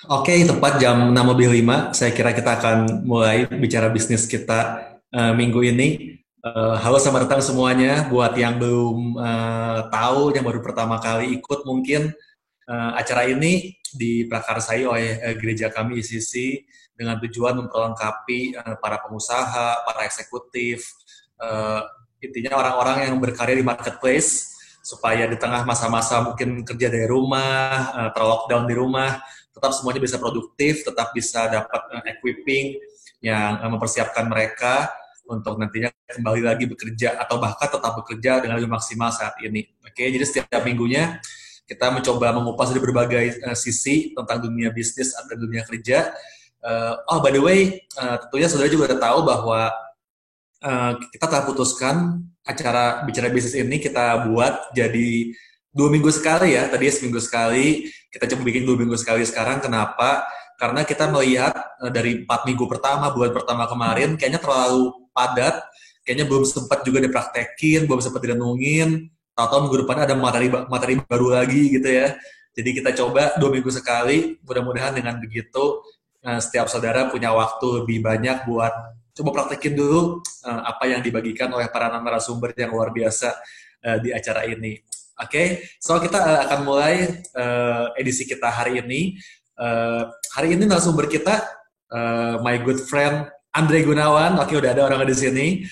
Oke, tepat jam 6:05. Saya kira kita akan mulai bicara bisnis kita minggu ini. Halo, selamat datang semuanya. Buat yang belum tahu, yang baru pertama kali ikut mungkin acara ini diprakarsai oleh gereja kami ICC dengan tujuan memperlengkapi para pengusaha, para eksekutif, eh, intinya orang-orang yang berkarya di marketplace supaya di tengah masa-masa mungkin kerja dari rumah, terlockdown di rumah, tetap semuanya bisa produktif, tetap bisa dapat equipping yang mempersiapkan mereka untuk nantinya kembali lagi bekerja atau bahkan tetap bekerja dengan lebih maksimal saat ini. Oke, jadi setiap minggunya kita mencoba mengupas dari berbagai sisi tentang dunia bisnis atau dunia kerja. Oh, by the way, tentunya saudara juga udah tahu bahwa kita telah putuskan acara bicara bisnis ini kita buat jadi 2 minggu sekali ya. Tadinya seminggu sekali, kita coba bikin 2 minggu sekali sekarang. Kenapa? Karena kita melihat dari 4 minggu pertama, bulan pertama kemarin, kayaknya terlalu padat, kayaknya belum sempat juga dipraktekin, belum sempat direnungin. Tahu-tahu minggu depannya ada materi baru lagi gitu ya. Jadi kita coba 2 minggu sekali, mudah-mudahan dengan begitu setiap saudara punya waktu lebih banyak buat coba praktekin dulu apa yang dibagikan oleh para narasumber yang luar biasa di acara ini. Oke, so kita akan mulai edisi kita hari ini. Hari ini narasumber kita, my good friend Andre Gunawan. Oke, udah ada orang di sini.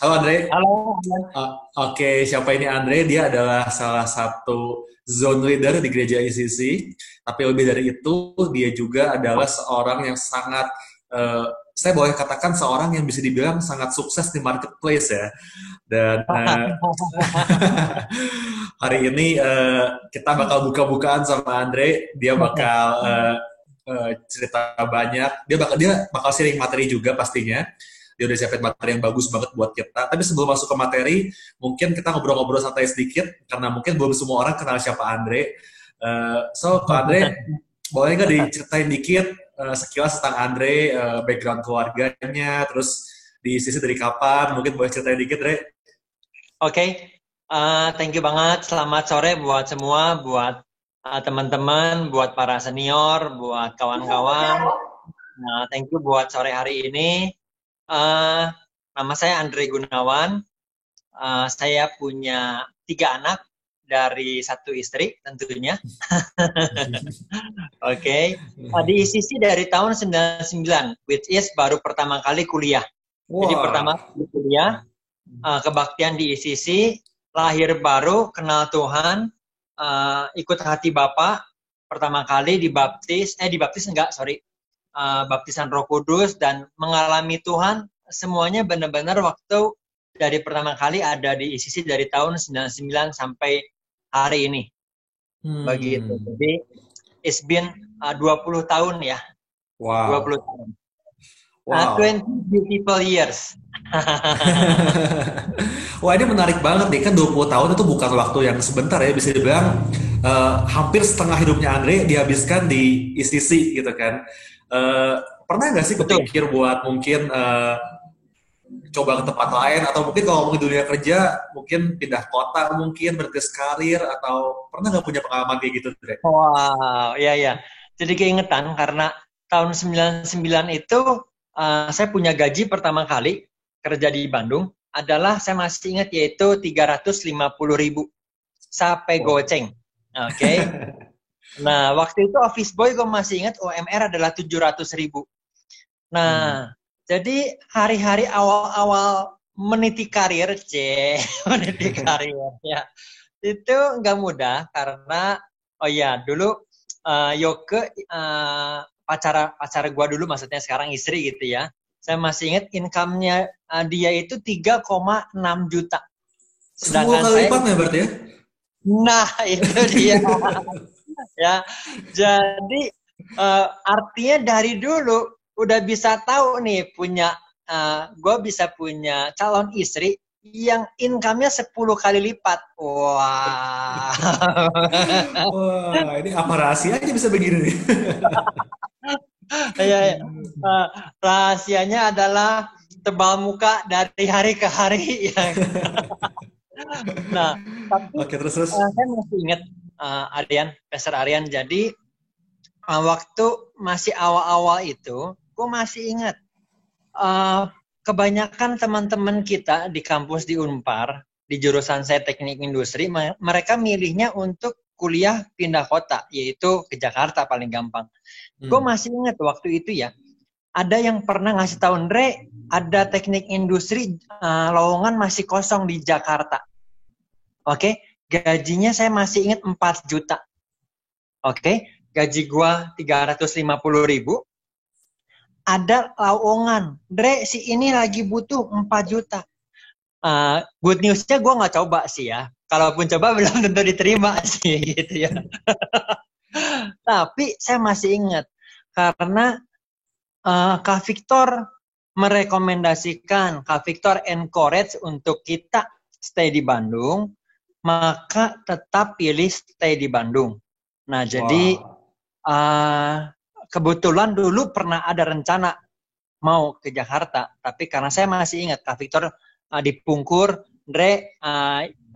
Halo Andre. Halo. Oke, siapa ini Andre? Dia adalah salah satu zone leader di gereja ICC. Tapi lebih dari itu, dia juga adalah seorang yang sangat saya boleh katakan seorang yang bisa dibilang sangat sukses di marketplace ya. Dan hari ini kita bakal buka-bukaan sama Andre. Dia bakal cerita banyak. Dia bakal sharing materi juga pastinya. Dia udah siapin materi yang bagus banget buat kita. Tapi sebelum masuk ke materi, mungkin kita ngobrol-ngobrol santai sedikit karena mungkin belum semua orang kenal siapa Andre. So, Pak Andre, boleh nggak diceritain dikit sekilas tentang Andre, background keluarganya, terus di sisi dari kapan, mungkin boleh ceritain dikit, Re? Oke, thank you banget. Selamat sore buat semua, buat teman-teman, buat para senior, buat kawan-kawan. Nah, thank you buat sore hari ini. Nama saya Andre Gunawan. Saya punya 3 anak dari 1 istri tentunya. Oke, di ICC dari tahun 99, which is baru pertama kali kuliah. Jadi pertama kali kuliah, kebaktian di ICC, lahir baru, kenal Tuhan, ikut hati Bapa, pertama kali baptisan Roh Kudus dan mengalami Tuhan, semuanya benar-benar waktu dari pertama kali ada di ICC dari tahun 99 sampai hari ini. Begitu. Jadi it's been 20 tahun ya. Wow. 20 tahun. Wow. 20 beautiful years. Wah, ini menarik banget nih, kan 20 tahun itu bukan waktu yang sebentar ya, bisa dibilang hampir setengah hidupnya Andre dihabiskan di ICC gitu kan. Pernah nggak sih kepikir buat mungkin coba ke tempat lain, atau mungkin kalau ngomongin dunia kerja mungkin pindah kota, mungkin berkes karir, atau pernah nggak punya pengalaman kayak gitu, Dre? Wow, iya. Jadi keingetan karena tahun 99 itu saya punya gaji pertama kali kerja di Bandung adalah, saya masih ingat, yaitu 350.000 sampai goceng. Oke. Nah, waktu itu office boy gue masih ingat UMR adalah 700.000. Nah, jadi hari-hari awal-awal meniti karir, meniti karir ya, itu nggak mudah karena dulu Yoke pacar gue dulu, maksudnya sekarang istri gitu ya. Saya masih ingat income-nya dia itu 3,6 juta. 10 kali lipatnya berarti ya? Nah, itu dia. Ya, jadi artinya dari dulu udah bisa tahu nih gue bisa punya calon istri yang income-nya 10 kali lipat. Wah. Wah, ini apa rahasianya bisa begini nih? Ya, ya. Rahasianya adalah tebal muka dari hari ke hari. Ya. Nah, tapi Oke, terus. saya masih ingat Pastor Aryan. Jadi waktu masih awal-awal itu, gue masih ingat kebanyakan teman-teman kita di kampus di Unpar, di jurusan saya teknik industri, mereka milihnya untuk kuliah pindah kota, yaitu ke Jakarta paling gampang. Gue masih ingat waktu itu ya, ada yang pernah ngasih tahu, Andre, ada teknik industri lowongan masih kosong di Jakarta. Oke, gajinya saya masih ingat 4 juta. Oke, gaji gue 350.000. Ada lowongan, Dre, si ini lagi butuh 4 juta. Good news-nya gue nggak coba sih ya. Kalaupun coba belum tentu diterima sih gitu ya. Tapi saya masih ingat karena Kak Victor merekomendasikan, Kak Victor encourage untuk kita stay di Bandung, maka tetap pilih stay di Bandung. Nah, jadi kebetulan dulu pernah ada rencana mau ke Jakarta, tapi karena saya masih ingat Kak Victor dipungkur, Dre,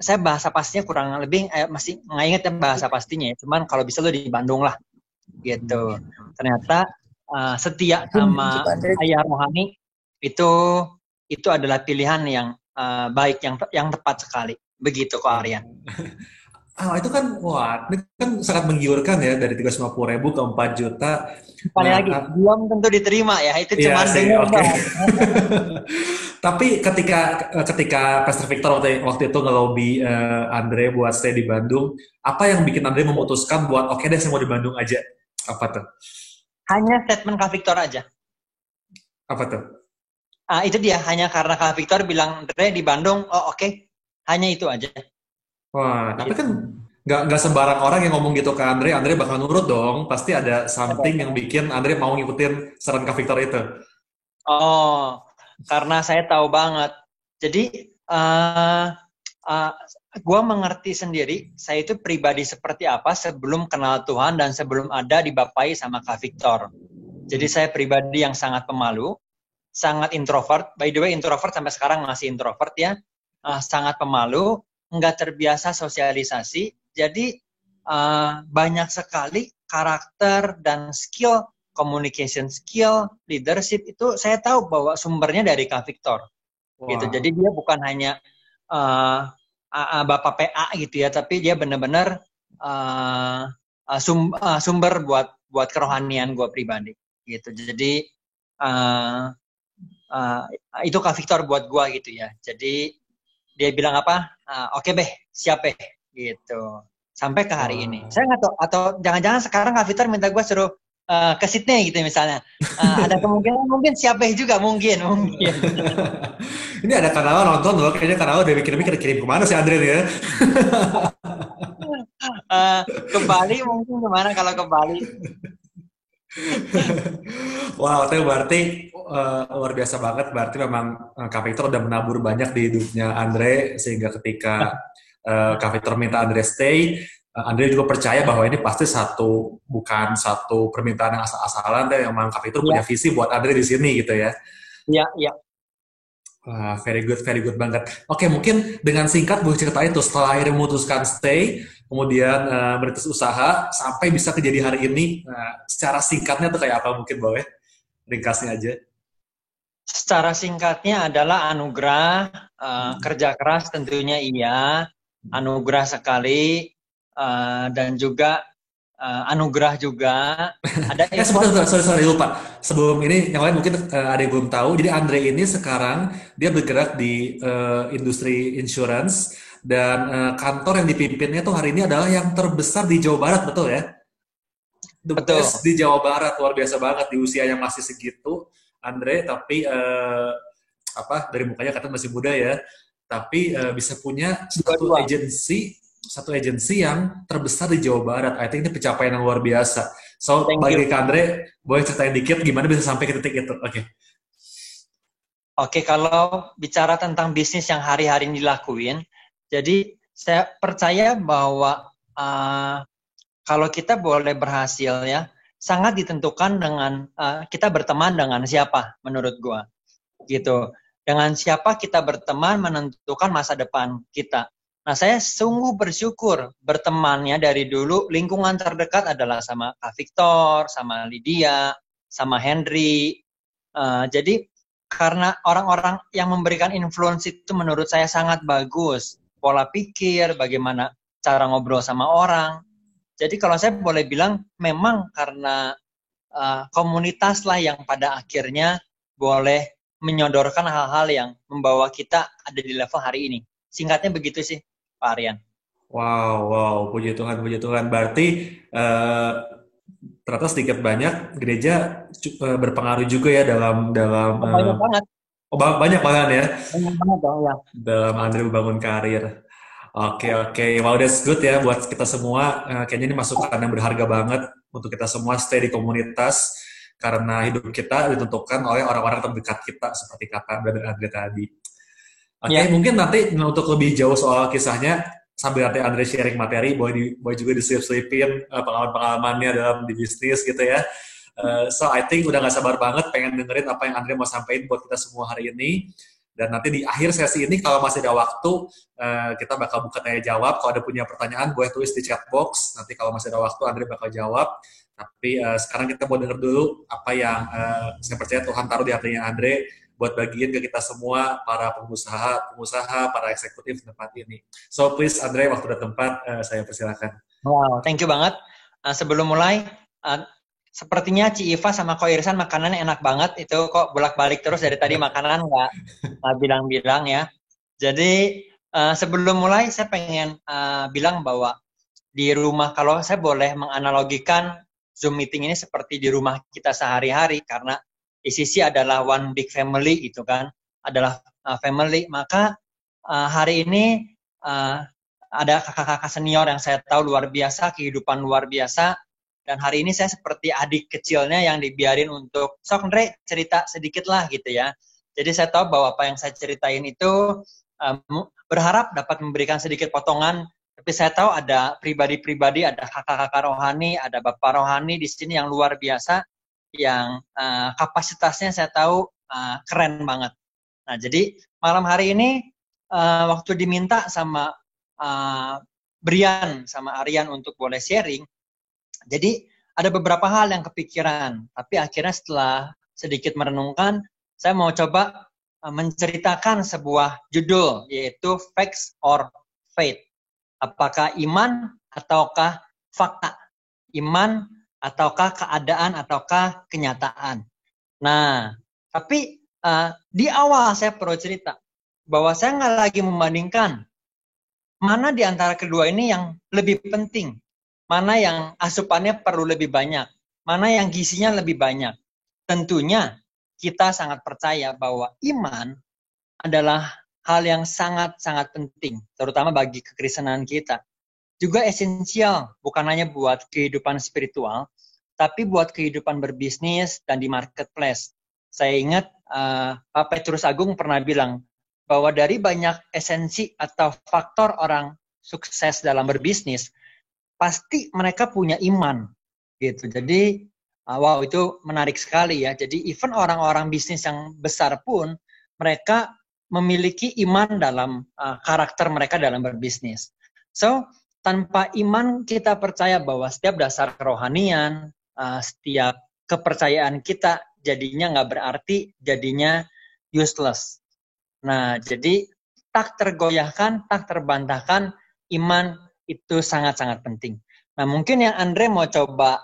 saya bahasa pastinya kurang lebih masih nggak ingat ya bahasa pastinya ya, cuman kalau bisa lo di Bandung lah, gitu. Ternyata setia sama ayah rohani itu adalah pilihan yang baik, yang tepat sekali. Begitu kok Aryan. Itu kan, wah, ini kan sangat menggiurkan ya, dari 350.000 ke 4 juta. Sekali lagi, belum tentu diterima ya, itu cuma dengar. Okay. Tapi ketika Pastor Victor waktu itu ngelobi Andre buat stay di Bandung, apa yang bikin Andre memutuskan buat oke deh saya mau di Bandung aja? Apa tuh? Hanya statement Kak Victor aja. Apa tuh? Itu dia, hanya karena Kak Victor bilang, Andre di Bandung, oh oke. Hanya itu aja. Wah, tapi kan nggak sembarang orang yang ngomong gitu ke Andre bakal nurut dong. Pasti ada something yang bikin Andre mau ngikutin saran Kak Victor itu. Oh, karena saya tahu banget. Jadi, gue mengerti sendiri, saya itu pribadi seperti apa sebelum kenal Tuhan dan sebelum ada dibapai sama Kak Victor. Jadi saya pribadi yang sangat pemalu, sangat introvert. By the way, introvert sampai sekarang masih introvert ya. Sangat pemalu, nggak terbiasa sosialisasi, jadi banyak sekali karakter dan skill, communication skill, leadership itu saya tahu bahwa sumbernya dari Kak Victor. Wow. Gitu. Jadi dia bukan hanya Bapak PA gitu ya, tapi dia benar-benar sumber buat kerohanian gue pribadi. Gitu. Jadi itu Kak Victor buat gue gitu ya. Jadi dia bilang apa? Oke beh, siap beh, gitu. Sampai ke hari ini. Saya nggak tahu, atau jangan-jangan sekarang Kak Victor minta gue suruh ke Sydney gitu misalnya. Ada kemungkinan mungkin siap beh juga, mungkin. Ini ada Kanal nonton loh, kayaknya Kanal udah mikir-mikir kirim kemana sih Andre ya? Ke Bali mungkin kemana kalau ke Bali? Wow, itu berarti luar biasa banget. Berarti memang Kak Victor udah menabur banyak di hidupnya Andre, sehingga ketika Kak Victor minta Andre stay, Andre juga percaya bahwa ini pasti bukan satu permintaan yang asal-asalan, dan memang Kak Victor punya visi buat Andre di sini gitu ya. Iya, iya. Very good banget. Oke, mungkin dengan singkat boleh ceritain tuh setelah akhirnya memutuskan stay, kemudian merintis usaha sampai bisa kejadian hari ini. Secara singkatnya tuh kayak apa mungkin boleh? Ringkasnya aja. Secara singkatnya adalah anugerah, kerja keras tentunya iya, anugerah sekali, dan juga anugerah juga. Ada sorry lupa. Sebelum ini yang lain mungkin ada yang belum tahu. Jadi Andre ini sekarang dia bergerak di industri insurance, dan kantor yang dipimpinnya tuh hari ini adalah yang terbesar di Jawa Barat, betul ya? The best di Jawa Barat, luar biasa banget di usia yang masih segitu, Andre. Tapi dari mukanya katanya masih muda ya. Tapi bisa punya satu agensi yang terbesar di Jawa Barat. I think ini pencapaian yang luar biasa. So, Thank you. bagi Kak Andre, boleh ceritain dikit gimana bisa sampai ke titik itu? Oke. Oke, kalau bicara tentang bisnis yang hari-hari ini dilakuin, jadi saya percaya bahwa kalau kita boleh berhasil ya, sangat ditentukan dengan kita berteman dengan siapa, menurut gua, gitu. Dengan siapa kita berteman menentukan masa depan kita. Nah, saya sungguh bersyukur bertemannya dari dulu. Lingkungan terdekat adalah sama Kak Victor, sama Lydia, sama Henry. Jadi karena orang-orang yang memberikan influence itu menurut saya sangat bagus. Pola pikir, bagaimana cara ngobrol sama orang. Jadi kalau saya boleh bilang memang karena komunitas lah yang pada akhirnya boleh menyodorkan hal-hal yang membawa kita ada di level hari ini. Singkatnya begitu sih, Pak Aryan. Wow, wow, puji Tuhan, puji Tuhan. Berarti eh, ternyata sedikit banyak gereja berpengaruh juga ya dalam dalam Oh, banyak banget. oh, banyak banget ya Banyak banget dong ya. dalam Andre membangun karir. Oke, oke. Wow, that's good ya buat kita semua. Kayaknya ini masukan yang berharga banget untuk kita semua stay di komunitas karena hidup kita ditentukan oleh orang-orang terdekat kita seperti kata Brother Andre tadi. Oke, Ya, mungkin nanti untuk lebih jauh soal kisahnya sambil nanti Andre sharing materi, boleh juga diselip-selipin pengalaman-pengalamannya dalam di bisnis gitu ya. So I think udah nggak sabar banget pengen dengerin apa yang Andre mau sampaikan buat kita semua hari ini. Dan nanti di akhir sesi ini kalau masih ada waktu, kita bakal buka tanya jawab. Kalau ada punya pertanyaan, boleh tulis di chat box. Nanti kalau masih ada waktu, Andre bakal jawab. Tapi sekarang kita mau denger dulu apa yang saya percaya Tuhan taruh di hatinya Andre buat bagiin ke kita semua, para pengusaha, para eksekutif di tempat ini. So please Andre, waktu dan tempat, saya persilakan. wow, thank you banget. Sebelum mulai, sepertinya Ci Iva sama Ko Irsan makanannya enak banget. Itu kok bolak-balik terus dari tadi makanan nggak bilang-bilang ya. Jadi sebelum mulai saya pengen bilang bahwa di rumah, kalau saya boleh menganalogikan Zoom meeting ini seperti di rumah kita sehari-hari, karena ICC adalah one big family gitu kan, adalah family, maka hari ini ada kakak-kakak senior yang saya tahu luar biasa, kehidupan luar biasa, dan hari ini saya seperti adik kecilnya yang dibiarin untuk, sok Andre cerita sedikit lah gitu ya. Jadi saya tahu bahwa apa yang saya ceritain itu berharap dapat memberikan sedikit potongan. Tapi saya tahu ada pribadi-pribadi, ada kakak-kakak rohani, ada bapak rohani di sini yang luar biasa, yang kapasitasnya saya tahu keren banget. Nah, jadi malam hari ini waktu diminta sama Brian sama Aryan untuk boleh sharing, jadi ada beberapa hal yang kepikiran, tapi akhirnya setelah sedikit merenungkan, saya mau coba menceritakan sebuah judul, yaitu Facts or Faith. Apakah iman ataukah fakta? Iman ataukah keadaan ataukah kenyataan? Nah, tapi di awal saya perlu cerita bahwa saya nggak lagi membandingkan mana di antara kedua ini yang lebih penting, mana yang asupannya perlu lebih banyak, mana yang gizinya lebih banyak. Tentunya kita sangat percaya bahwa iman adalah hal yang sangat-sangat penting, terutama bagi kekristenan kita. Juga esensial, bukan hanya buat kehidupan spiritual, tapi buat kehidupan berbisnis dan di marketplace. Saya ingat Pak Petrus Agung pernah bilang bahwa dari banyak esensi atau faktor orang sukses dalam berbisnis, pasti mereka punya iman. Gitu. Jadi, wow, itu menarik sekali ya. Jadi, even orang-orang bisnis yang besar pun, mereka memiliki iman dalam karakter mereka dalam berbisnis. So, tanpa iman kita percaya bahwa setiap dasar kerohanian, setiap kepercayaan kita jadinya nggak berarti, jadinya useless. Nah, jadi tak tergoyahkan, tak terbantahkan, iman itu sangat-sangat penting. Nah, mungkin yang Andre mau coba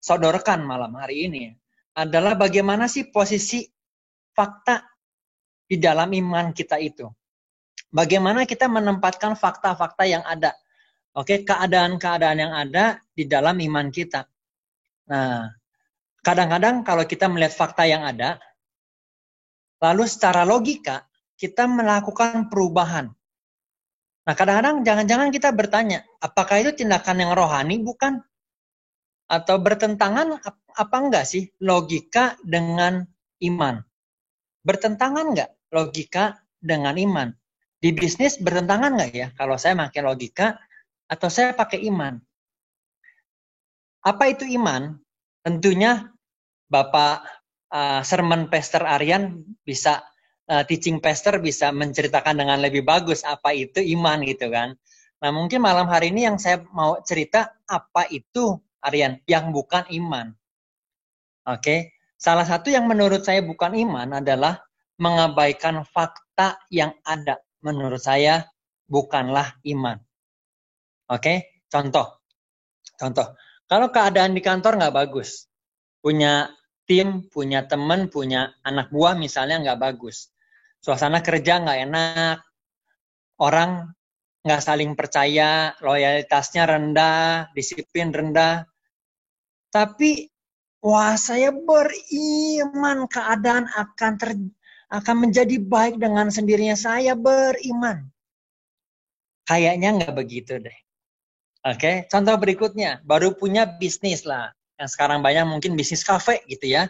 sodorkan malam hari ini adalah bagaimana sih posisi fakta di dalam iman kita itu. Bagaimana kita menempatkan fakta-fakta yang ada. Oke, keadaan-keadaan yang ada di dalam iman kita. Nah, kadang-kadang kalau kita melihat fakta yang ada, lalu secara logika kita melakukan perubahan. Nah, kadang-kadang jangan-jangan kita bertanya, apakah itu tindakan yang rohani? Bukan. Atau bertentangan apa enggak sih logika dengan iman? Bertentangan enggak logika dengan iman? Di bisnis bertentangan enggak ya kalau saya pakai logika atau saya pakai iman? Apa itu iman? Tentunya Bapak Sermon Pastor Aryan bisa teaching pastor bisa menceritakan dengan lebih bagus apa itu iman gitu kan. Nah mungkin malam hari ini yang saya mau cerita apa itu Aryan yang bukan iman. Oke, salah satu yang menurut saya bukan iman adalah mengabaikan fakta yang ada. Menurut saya bukanlah iman. Oke, contoh. Kalau keadaan di kantor nggak bagus, punya tim, punya teman, punya anak buah misalnya nggak bagus. Suasana kerja nggak enak, orang nggak saling percaya, loyalitasnya rendah, disiplin rendah. Tapi, wah saya beriman keadaan akan menjadi baik dengan sendirinya. Saya beriman. Kayaknya nggak begitu deh. Oke, contoh berikutnya, baru punya bisnis lah. Yang sekarang banyak mungkin bisnis kafe gitu ya.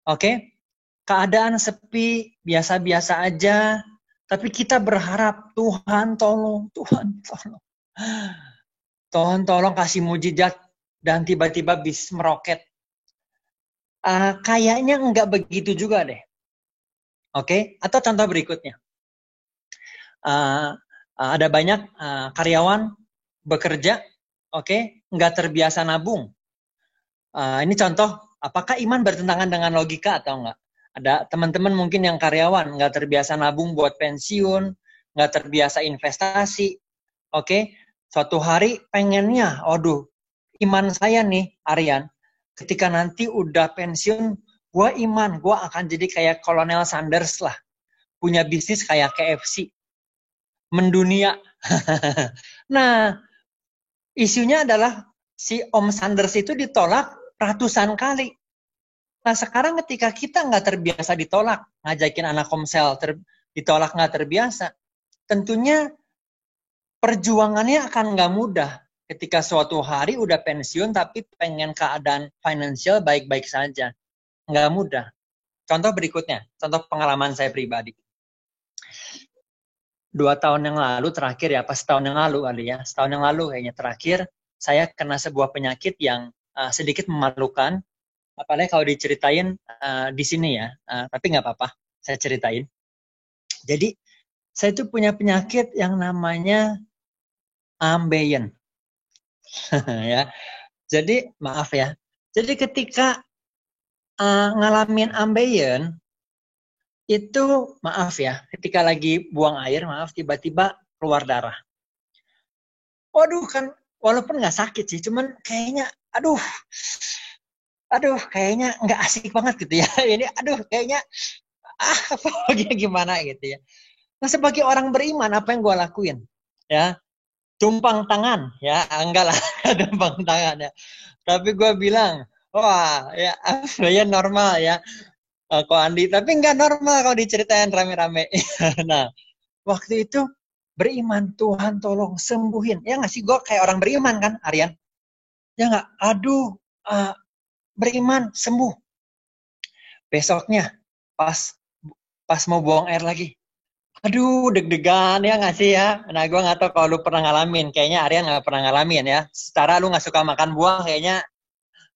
Oke, keadaan sepi, biasa-biasa aja, tapi kita berharap Tuhan tolong, Tuhan tolong. Tuhan tolong kasih mujizat dan tiba-tiba bisnis meroket. Kayaknya enggak begitu juga deh. Oke, atau contoh berikutnya. Ada banyak karyawan bekerja, oke, enggak terbiasa nabung. Ini contoh, apakah iman bertentangan dengan logika atau enggak? Ada teman-teman mungkin yang karyawan, nggak terbiasa nabung buat pensiun, nggak terbiasa investasi. Oke, suatu hari pengennya, aduh, iman saya nih, Aryan, ketika nanti udah pensiun, gue iman, gue akan jadi kayak Kolonel Sanders lah. Punya bisnis kayak KFC. Mendunia. Nah, isunya adalah si Om Sanders itu ditolak ratusan kali. Nah sekarang ketika kita nggak terbiasa ditolak, ngajakin anak komsel ditolak nggak terbiasa, tentunya perjuangannya akan nggak mudah. Ketika suatu hari udah pensiun tapi pengen keadaan finansial baik-baik saja, nggak mudah. Contoh berikutnya, contoh pengalaman saya pribadi. 2 tahun yang lalu terakhir ya, pas setahun yang lalu kali ya, setahun yang lalu kayaknya terakhir, saya kena sebuah penyakit yang sedikit memalukan. Apalagi kalau diceritain di sini ya, tapi nggak apa-apa, saya ceritain. Jadi, saya itu punya penyakit yang namanya ambeien. Ya. Jadi, maaf ya. Jadi ketika ngalamin ambeien, itu maaf ya, ketika lagi buang air, maaf, tiba-tiba keluar darah. Waduh, kan walaupun nggak sakit sih, cuman kayaknya, aduh, kayaknya nggak asik banget gitu ya. Ini, aduh, kayaknya apalagi gimana gitu ya. Nah sebagai orang beriman apa yang gue lakuin? Ya, tumpang tangan ya, enggak lah tumpang tangan ya. Tapi gue bilang, wah ya normal ya, kok Andi. Tapi enggak normal kalau diceritain rame-rame. Nah waktu itu beriman, Tuhan tolong sembuhin. Ya nggak sih, gue kayak orang beriman kan, Aryan? Ya nggak? Aduh, beriman sembuh. Besoknya pas mau buang air lagi, aduh, deg-degan ya nggak sih ya? Nah, gue nggak tahu kalau lu pernah ngalamin. Kayaknya Aryan nggak pernah ngalamin ya. Secara lu nggak suka makan buah, kayaknya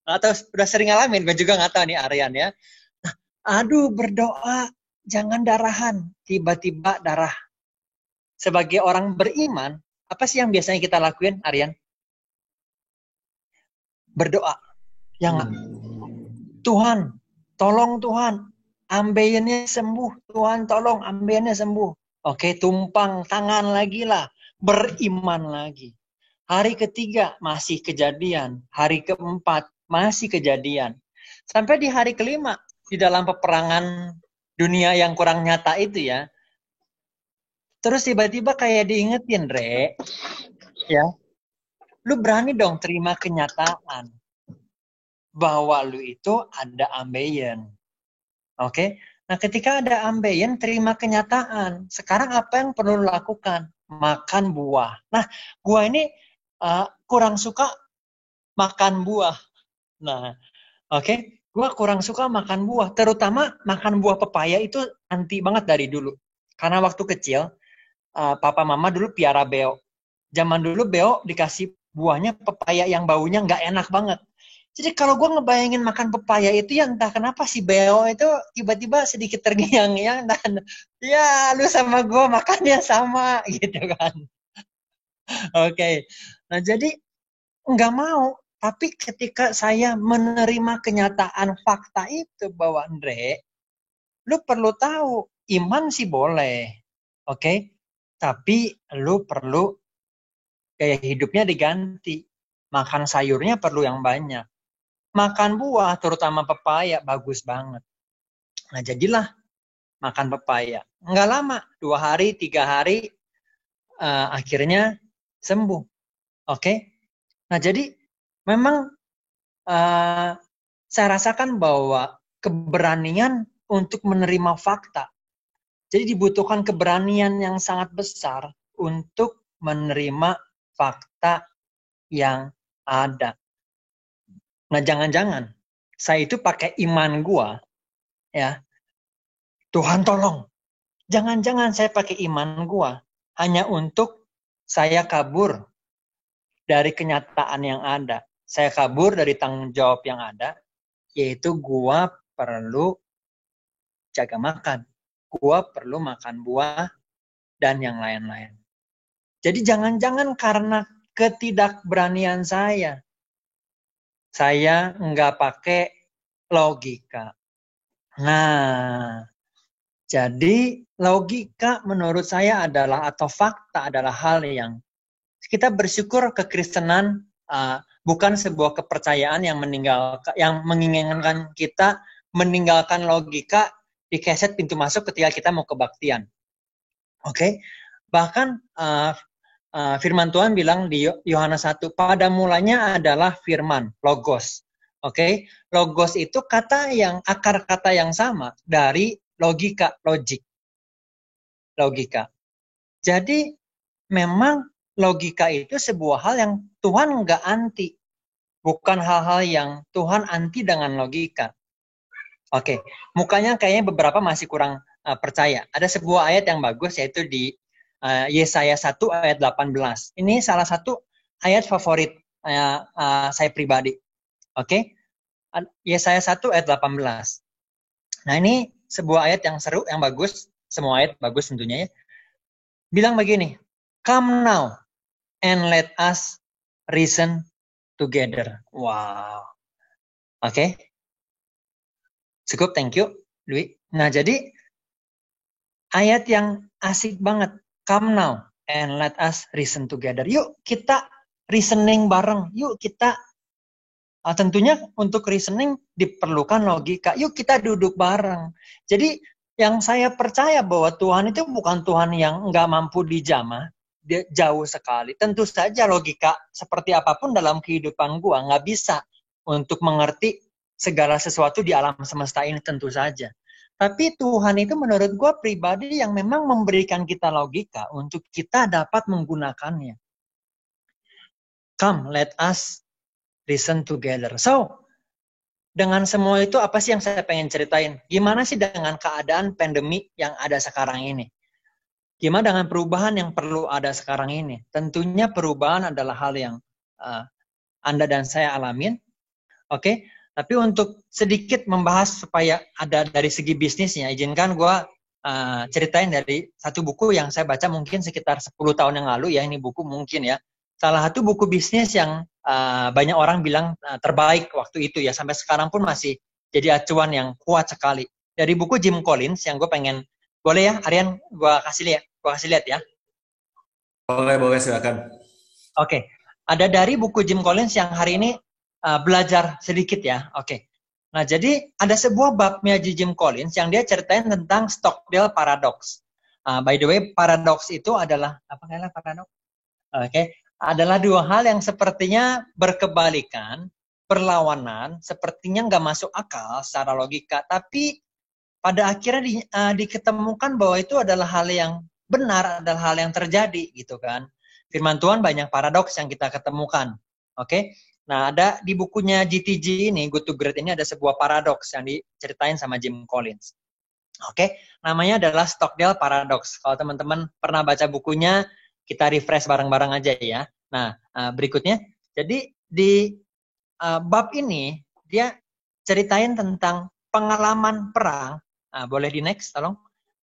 atau udah sering ngalamin. Gue juga nggak tahu nih Aryan ya. Nah, aduh, berdoa, jangan darahan. Tiba-tiba darah. Sebagai orang beriman, apa sih yang biasanya kita lakuin, Aryan? Berdoa. Ya nggak? Tuhan, tolong Tuhan. Ambeiannya sembuh. Tuhan, tolong ambeiannya sembuh. Oke, tumpang tangan lagi lah. Beriman lagi. Hari ketiga masih kejadian. Hari keempat masih kejadian. Sampai di hari kelima, di dalam peperangan dunia yang kurang nyata itu ya. Terus tiba-tiba kayak diingetin, Re. Ya, lu berani dong terima kenyataan. Bahwa lu itu ada ambeien. Oke? Nah, ketika ada ambeien, terima kenyataan. Sekarang apa yang perlu lu lakukan? Makan buah. Nah, gua ini kurang suka makan buah. Nah, oke, gue kurang suka makan buah, terutama makan buah pepaya itu anti banget dari dulu. Karena waktu kecil, papa mama dulu piara beo. Zaman dulu beo dikasih buahnya pepaya yang baunya nggak enak banget. Jadi kalau gue ngebayangin makan pepaya itu ya entah kenapa si beo itu tiba-tiba sedikit terngiang-ngiang dan ya lu sama gue makannya sama gitu kan. Oke, nah jadi nggak mau. Tapi ketika saya menerima kenyataan fakta itu bahwa Andre, lu perlu tahu iman sih boleh, oke? Tapi lu perlu gaya hidupnya diganti. Makan sayurnya perlu yang banyak. Makan buah, terutama pepaya, bagus banget. Nah, jadilah makan pepaya. Nggak lama, 2 hari, 3 hari, akhirnya sembuh. Oke? Nah, jadi memang saya rasakan bahwa keberanian untuk menerima fakta. Jadi dibutuhkan keberanian yang sangat besar untuk menerima fakta yang ada. Nah, jangan-jangan saya itu pakai iman gua, ya. Tuhan tolong. Jangan-jangan saya pakai iman gua hanya untuk saya kabur dari kenyataan yang ada. Saya kabur dari tanggung jawab yang ada, yaitu gua perlu jaga makan. Gua perlu makan buah dan yang lain-lain. Jadi jangan-jangan karena ketidakberanian saya nggak pakai logika. Nah, jadi logika menurut saya adalah atau fakta adalah hal yang kita bersyukur kekristenan bukan sebuah kepercayaan yang menginginkan kita meninggalkan logika di keset pintu masuk ketika kita mau kebaktian. Oke? Bahkan firman Tuhan bilang di Yohanes 1, pada mulanya adalah firman, logos. Oke? Logos itu akar kata yang sama dari logika, logika. Jadi memang logika itu sebuah hal yang Tuhan nggak anti. Bukan hal-hal yang Tuhan anti dengan logika. Oke, mukanya kayaknya beberapa masih kurang percaya. Ada sebuah ayat yang bagus yaitu di Yesaya 1 ayat 18. Ini salah satu ayat favorit saya pribadi. Oke? Yesaya 1 ayat 18. Nah, ini sebuah ayat yang seru, yang bagus. Semua ayat bagus tentunya ya. Bilang begini, come now and let us reason together. Wow. Oke. Cukup, thank you, Dwi. Nah, jadi ayat yang asik banget. Come now and let us reason together. Yuk kita reasoning bareng. Yuk kita, tentunya untuk reasoning diperlukan logika. Yuk kita duduk bareng. Jadi yang saya percaya bahwa Tuhan itu bukan Tuhan yang nggak mampu dijamah. Dia jauh sekali. Tentu saja logika seperti apapun dalam kehidupan gua nggak bisa untuk mengerti segala sesuatu di alam semesta ini, tentu saja. Tapi Tuhan itu menurut gue pribadi yang memang memberikan kita logika untuk kita dapat menggunakannya. Come, let us listen together. So, dengan semua itu apa sih yang saya pengen ceritain? Gimana sih dengan keadaan pandemi yang ada sekarang ini? Gimana dengan perubahan yang perlu ada sekarang ini? Tentunya perubahan adalah hal yang Anda dan saya alamin. Oke? Tapi untuk sedikit membahas supaya ada dari segi bisnisnya, izinkan gue ceritain dari satu buku yang saya baca mungkin sekitar 10 tahun yang lalu ya, ini buku mungkin ya. Salah satu buku bisnis yang banyak orang bilang terbaik waktu itu ya, sampai sekarang pun masih jadi acuan yang kuat sekali. Dari buku Jim Collins yang gue pengen, boleh ya Aryan, gue kasih lihat ya. Boleh silakan. Oke, ada dari buku Jim Collins yang hari ini belajar sedikit ya. Oke. Nah, jadi ada sebuah babnya di Jim Collins yang dia ceritain tentang Stockdale Paradox. By the way, paradoks itu adalah apa kayaknya paradoks? Oke, adalah dua hal yang sepertinya berkebalikan, berlawanan, sepertinya nggak masuk akal secara logika, tapi pada akhirnya diketemukan bahwa itu adalah hal yang benar, adalah hal yang terjadi gitu kan. Firman Tuhan banyak paradoks yang kita ketemukan. Oke. Nah, ada di bukunya GTG ini, Good to Great ini ada sebuah paradoks yang diceritain sama Jim Collins. Oke, namanya adalah Stockdale Paradox. Kalau teman-teman pernah baca bukunya, kita refresh bareng-bareng aja ya. Nah, berikutnya, jadi di bab ini, dia ceritain tentang pengalaman perang. Nah, boleh di next, tolong.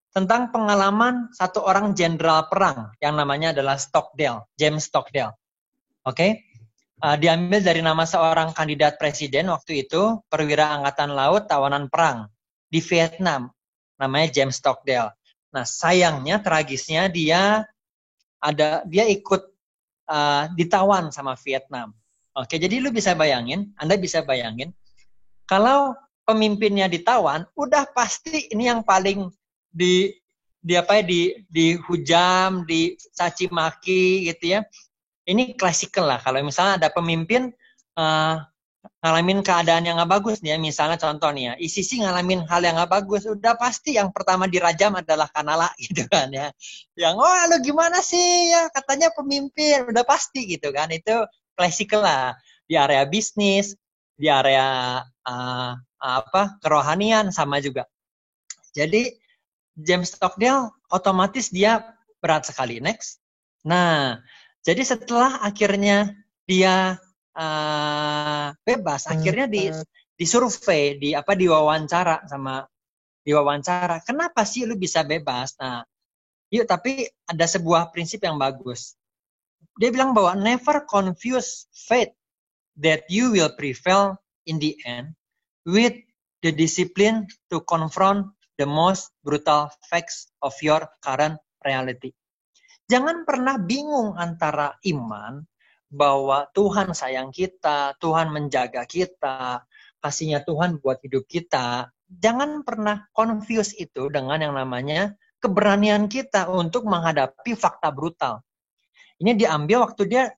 Tentang pengalaman satu orang jenderal perang yang namanya adalah Stockdale, James Stockdale. Oke, diambil dari nama seorang kandidat presiden waktu itu, perwira angkatan laut tawanan perang di Vietnam, namanya James Stockdale. Nah, sayangnya, tragisnya dia ikut ditawan sama Vietnam. Oke, jadi Anda bisa bayangin, kalau pemimpinnya ditawan, udah pasti ini yang paling dihujam, dicaci maki gitu ya. Ini klasikal lah. Kalau misalnya ada pemimpin ngalamin keadaan yang nggak bagus nih ya, misalnya contoh nih ya, ISIS ngalamin hal yang nggak bagus, udah pasti yang pertama dirajam adalah Kanala gitu kan ya. Yang lu gimana sih ya, katanya pemimpin, udah pasti gitu kan. Itu klasikal lah di area bisnis, di area kerohanian sama juga. Jadi James Stockdale otomatis dia berat sekali. Next. Nah, jadi setelah akhirnya dia bebas, akhirnya disurvei, diwawancara. Kenapa sih lu bisa bebas? Nah, tapi ada sebuah prinsip yang bagus. Dia bilang bahwa never confuse faith that you will prevail in the end with the discipline to confront the most brutal facts of your current reality. Jangan pernah bingung antara iman bahwa Tuhan sayang kita, Tuhan menjaga kita, kasihnya Tuhan buat hidup kita. Jangan pernah confuse itu dengan yang namanya keberanian kita untuk menghadapi fakta brutal. Ini diambil waktu dia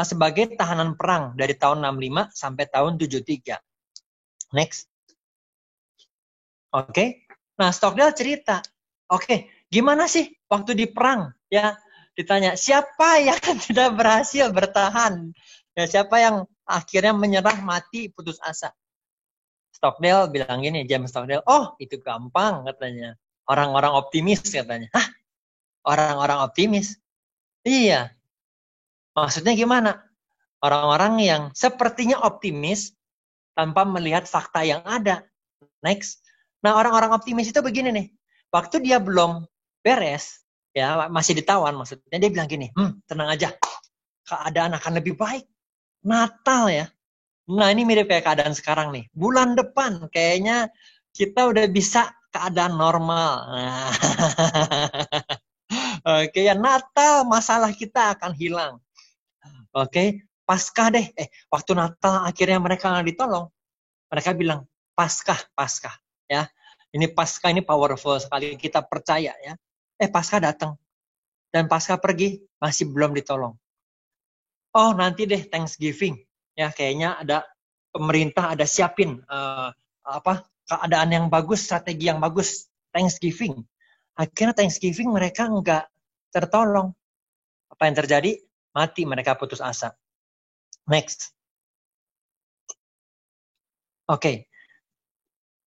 sebagai tahanan perang dari tahun 65 sampai tahun 73. Next. Oke. Nah, Stockdale cerita. Oke, gimana sih waktu di perang? Ya, ditanya, siapa yang tidak berhasil bertahan? Ya, siapa yang akhirnya menyerah, mati, putus asa? Stockdale bilang gini, James Stockdale, oh itu gampang katanya. Orang-orang optimis katanya. Hah? Orang-orang optimis? Iya. Maksudnya gimana? Orang-orang yang sepertinya optimis tanpa melihat fakta yang ada. Next. Nah, orang-orang optimis itu begini nih. Waktu dia belum beres, ya masih ditawan maksudnya, dia bilang gini, tenang aja, keadaan akan lebih baik. Natal ya. Nah, ini mirip kayak keadaan sekarang nih. Bulan depan kayaknya kita udah bisa keadaan normal. Nah. Oke, ya Natal masalah kita akan hilang. Oke, Paskah deh. Waktu Natal akhirnya mereka nggak ditolong. Mereka bilang, Paskah. Ya, ini Paskah ini powerful sekali. Kita percaya ya. Paskah datang. Dan Paskah pergi, masih belum ditolong. Oh, nanti deh Thanksgiving. Ya, kayaknya ada pemerintah ada siapin keadaan yang bagus, strategi yang bagus. Thanksgiving. Akhirnya Thanksgiving mereka nggak tertolong. Apa yang terjadi? Mati, mereka putus asa. Next. Oke.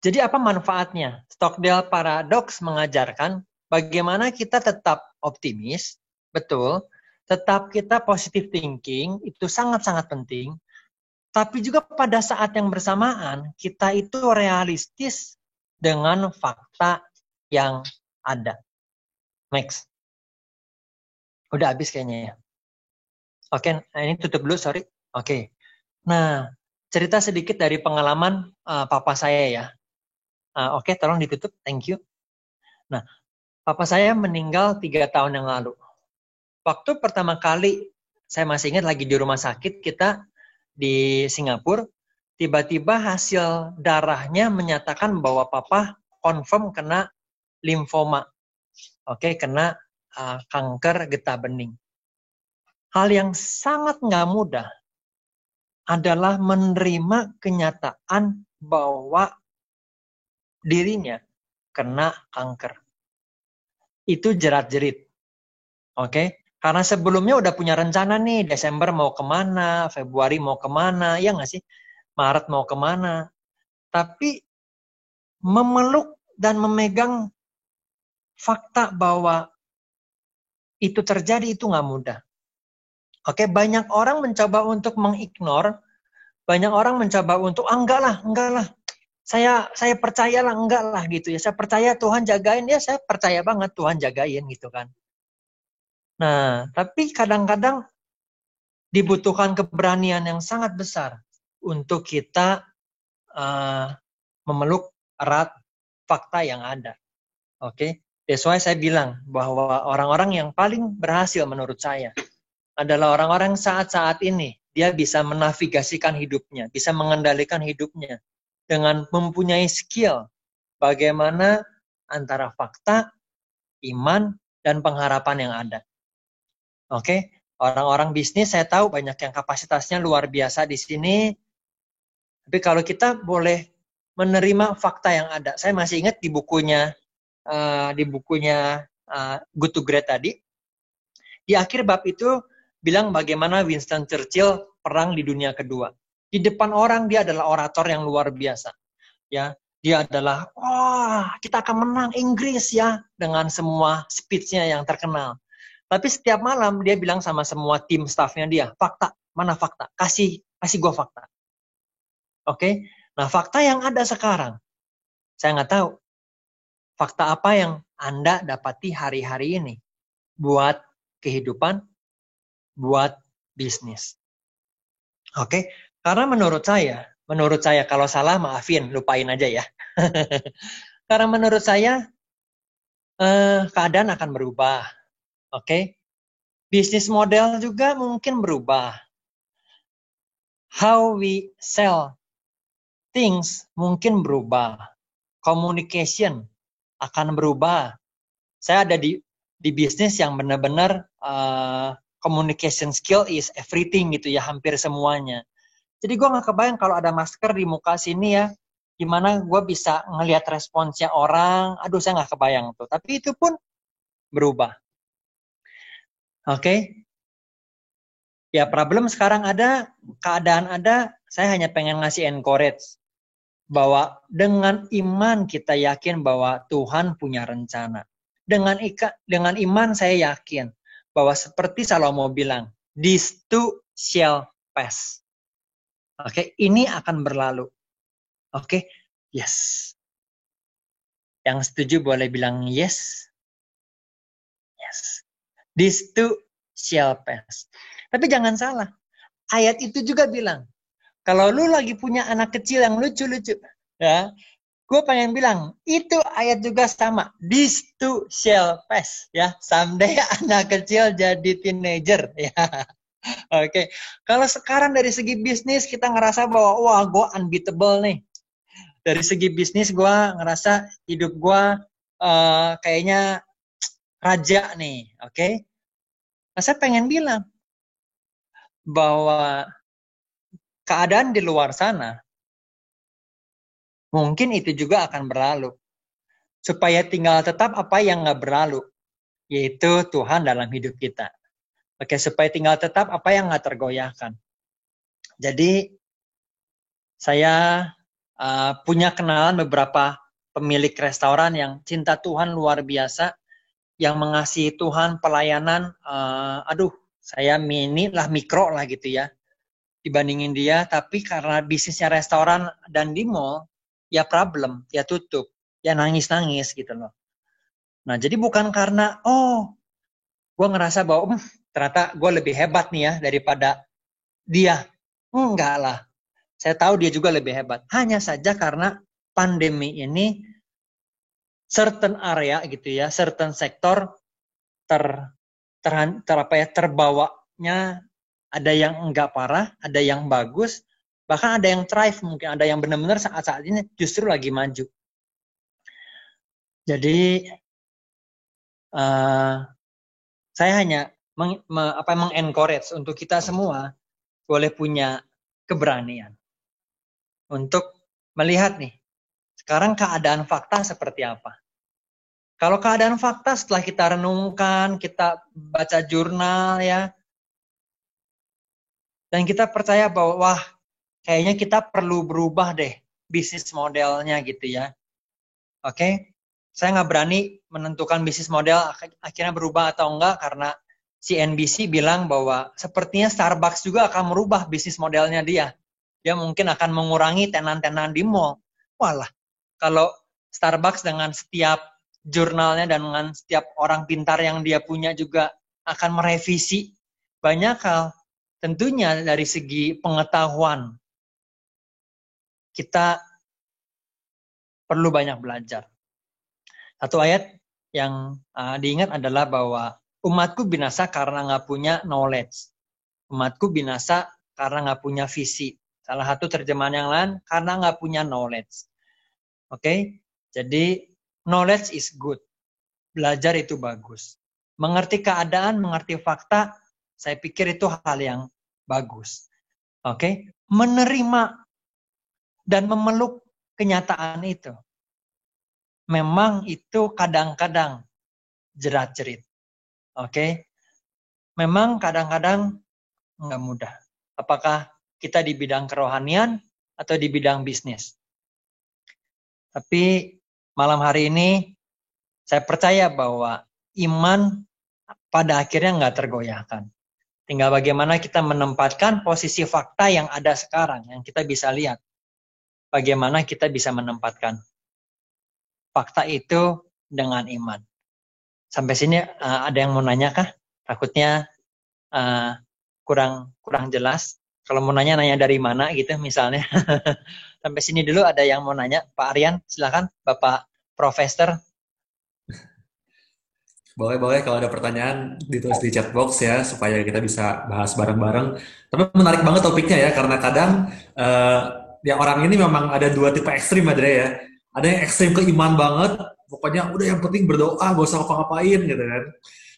Jadi apa manfaatnya? Stockdale Paradox mengajarkan bagaimana kita tetap optimis, betul, tetap kita positive thinking, itu sangat-sangat penting, tapi juga pada saat yang bersamaan, kita itu realistis dengan fakta yang ada. Next. Udah habis kayaknya ya. Oke, ini tutup dulu, sorry. Oke. Nah, cerita sedikit dari pengalaman papa saya ya. Oke, tolong ditutup. Thank you. Nah, papa saya meninggal 3 tahun yang lalu. Waktu pertama kali, saya masih ingat lagi di rumah sakit kita di Singapura, tiba-tiba hasil darahnya menyatakan bahwa papa confirm kena limfoma. Oke, kena kanker getah bening. Hal yang sangat nggak mudah adalah menerima kenyataan bahwa dirinya kena kanker. Itu jerat-jerit. Oke? Karena sebelumnya udah punya rencana nih, Desember mau kemana, Februari mau kemana, ya nggak sih? Maret mau kemana. Tapi memeluk dan memegang fakta bahwa itu terjadi itu nggak mudah. Oke, banyak orang mencoba untuk mengignore, banyak orang mencoba untuk enggak lah, saya percayalah enggak lah gitu ya. Saya percaya Tuhan jagain ya, saya percaya banget Tuhan jagain gitu kan. Nah, tapi kadang-kadang dibutuhkan keberanian yang sangat besar untuk kita uh, memeluk erat fakta yang ada. Oke, that's why saya bilang bahwa orang-orang yang paling berhasil menurut saya adalah orang-orang saat-saat ini dia bisa menavigasikan hidupnya, bisa mengendalikan hidupnya dengan mempunyai skill bagaimana antara fakta, iman, dan pengharapan yang ada. Oke, orang-orang bisnis saya tahu banyak yang kapasitasnya luar biasa di sini, tapi kalau kita boleh menerima fakta yang ada, saya masih ingat di bukunya Good to Great tadi, di akhir bab itu bilang bagaimana Winston Churchill perang di dunia kedua. Di depan orang dia adalah orator yang luar biasa. Ya, dia adalah wah, kita akan menang Inggris ya dengan semua speech-nya yang terkenal. Tapi setiap malam dia bilang sama semua tim staffnya dia, fakta, mana fakta? Kasih gue fakta. Oke? Nah, fakta yang ada sekarang, saya nggak tahu fakta apa yang Anda dapati hari-hari ini buat kehidupan, buat bisnis. Oke? Karena menurut saya kalau salah maafin, lupain aja ya. Karena menurut saya keadaan akan berubah. Oke? Bisnis model juga mungkin berubah. How we sell things mungkin berubah. Communication akan berubah. Saya ada di bisnis yang benar-benar communication skill is everything gitu ya, hampir semuanya. Jadi gue nggak kebayang kalau ada masker di muka sini ya, gimana gue bisa ngelihat responsnya orang. Aduh, saya nggak kebayang tuh. Tapi itu pun berubah. Oke? Ya problem sekarang ada, keadaan ada, saya hanya pengen ngasih encourage bahwa dengan iman kita yakin bahwa Tuhan punya rencana. Dengan iman saya yakin bahwa seperti Salomo bilang, this too shall pass. Oke, ini akan berlalu. Oke, yes. Yang setuju boleh bilang yes. Yes. This too shall pass. Tapi jangan salah, ayat itu juga bilang, kalau lu lagi punya anak kecil yang lucu-lucu, ya, gue pengen bilang, itu ayat juga sama. This too shall pass. Ya, someday anak kecil jadi teenager. Ya, oke. Okay. Kalau sekarang dari segi bisnis kita ngerasa bahwa wah gue unbeatable nih. Dari segi bisnis gue ngerasa hidup gue kayaknya raja nih. Oke. Okay? Nah, saya pengen bilang bahwa keadaan di luar sana mungkin itu juga akan berlalu. Supaya tinggal tetap apa yang nggak berlalu, yaitu Tuhan dalam hidup kita. Oke, supaya tinggal tetap apa yang nggak tergoyahkan. Jadi, saya punya kenalan beberapa pemilik restoran yang cinta Tuhan luar biasa, yang mengasihi Tuhan, pelayanan, saya mikro lah gitu ya, dibandingin dia, tapi karena bisnisnya restoran dan di mall, ya problem, ya tutup, ya nangis-nangis gitu loh. Nah, jadi bukan karena, gue ngerasa bahwa ternyata gue lebih hebat nih ya daripada dia. Enggak lah. Saya tahu dia juga lebih hebat. Hanya saja karena pandemi ini certain area gitu ya, certain sektor terbawanya, ada yang enggak parah, ada yang bagus, bahkan ada yang thrive, mungkin ada yang benar-benar saat-saat ini justru lagi maju. Jadi saya hanya mengencourage untuk kita semua boleh punya keberanian untuk melihat nih, sekarang keadaan fakta seperti apa. Kalau keadaan fakta setelah kita renungkan, kita baca jurnal ya, dan kita percaya bahwa wah, kayaknya kita perlu berubah deh bisnis modelnya gitu ya. Oke, saya nggak berani menentukan bisnis model akhirnya berubah atau enggak karena CNBC bilang bahwa sepertinya Starbucks juga akan merubah bisnis modelnya dia. Dia mungkin akan mengurangi tenan-tenan di mall. Walah, kalau Starbucks dengan setiap jurnalnya dan dengan setiap orang pintar yang dia punya juga akan merevisi banyak hal. Tentunya dari segi pengetahuan kita perlu banyak belajar. Satu ayat yang diingat adalah bahwa umatku binasa karena nggak punya knowledge. Umatku binasa karena nggak punya visi. Salah satu terjemahan yang lain, karena nggak punya knowledge. Oke, jadi knowledge is good. Belajar itu bagus. Mengerti keadaan, mengerti fakta, saya pikir itu hal yang bagus. Oke, menerima dan memeluk kenyataan itu. Memang itu kadang-kadang jerat-jerit. Oke, memang kadang-kadang nggak mudah. Apakah kita di bidang kerohanian atau di bidang bisnis? Tapi malam hari ini saya percaya bahwa iman pada akhirnya nggak tergoyahkan. Tinggal bagaimana kita menempatkan posisi fakta yang ada sekarang, yang kita bisa lihat. Bagaimana kita bisa menempatkan fakta itu dengan iman. Sampai sini ada yang mau nanya kah? Takutnya kurang jelas. Kalau mau nanya dari mana gitu misalnya. Sampai sini dulu ada yang mau nanya. Pak Aryan, silakan Bapak Profesor. Boleh kalau ada pertanyaan ditulis di chat box ya supaya kita bisa bahas bareng-bareng. Tapi menarik banget topiknya ya karena kadang eh, ya orang ini memang ada dua tipe ekstrim Dre ya. Ada yang ekstrim ke iman banget, pokoknya udah yang penting berdoa, gak usah ngapa-ngapain gitu kan.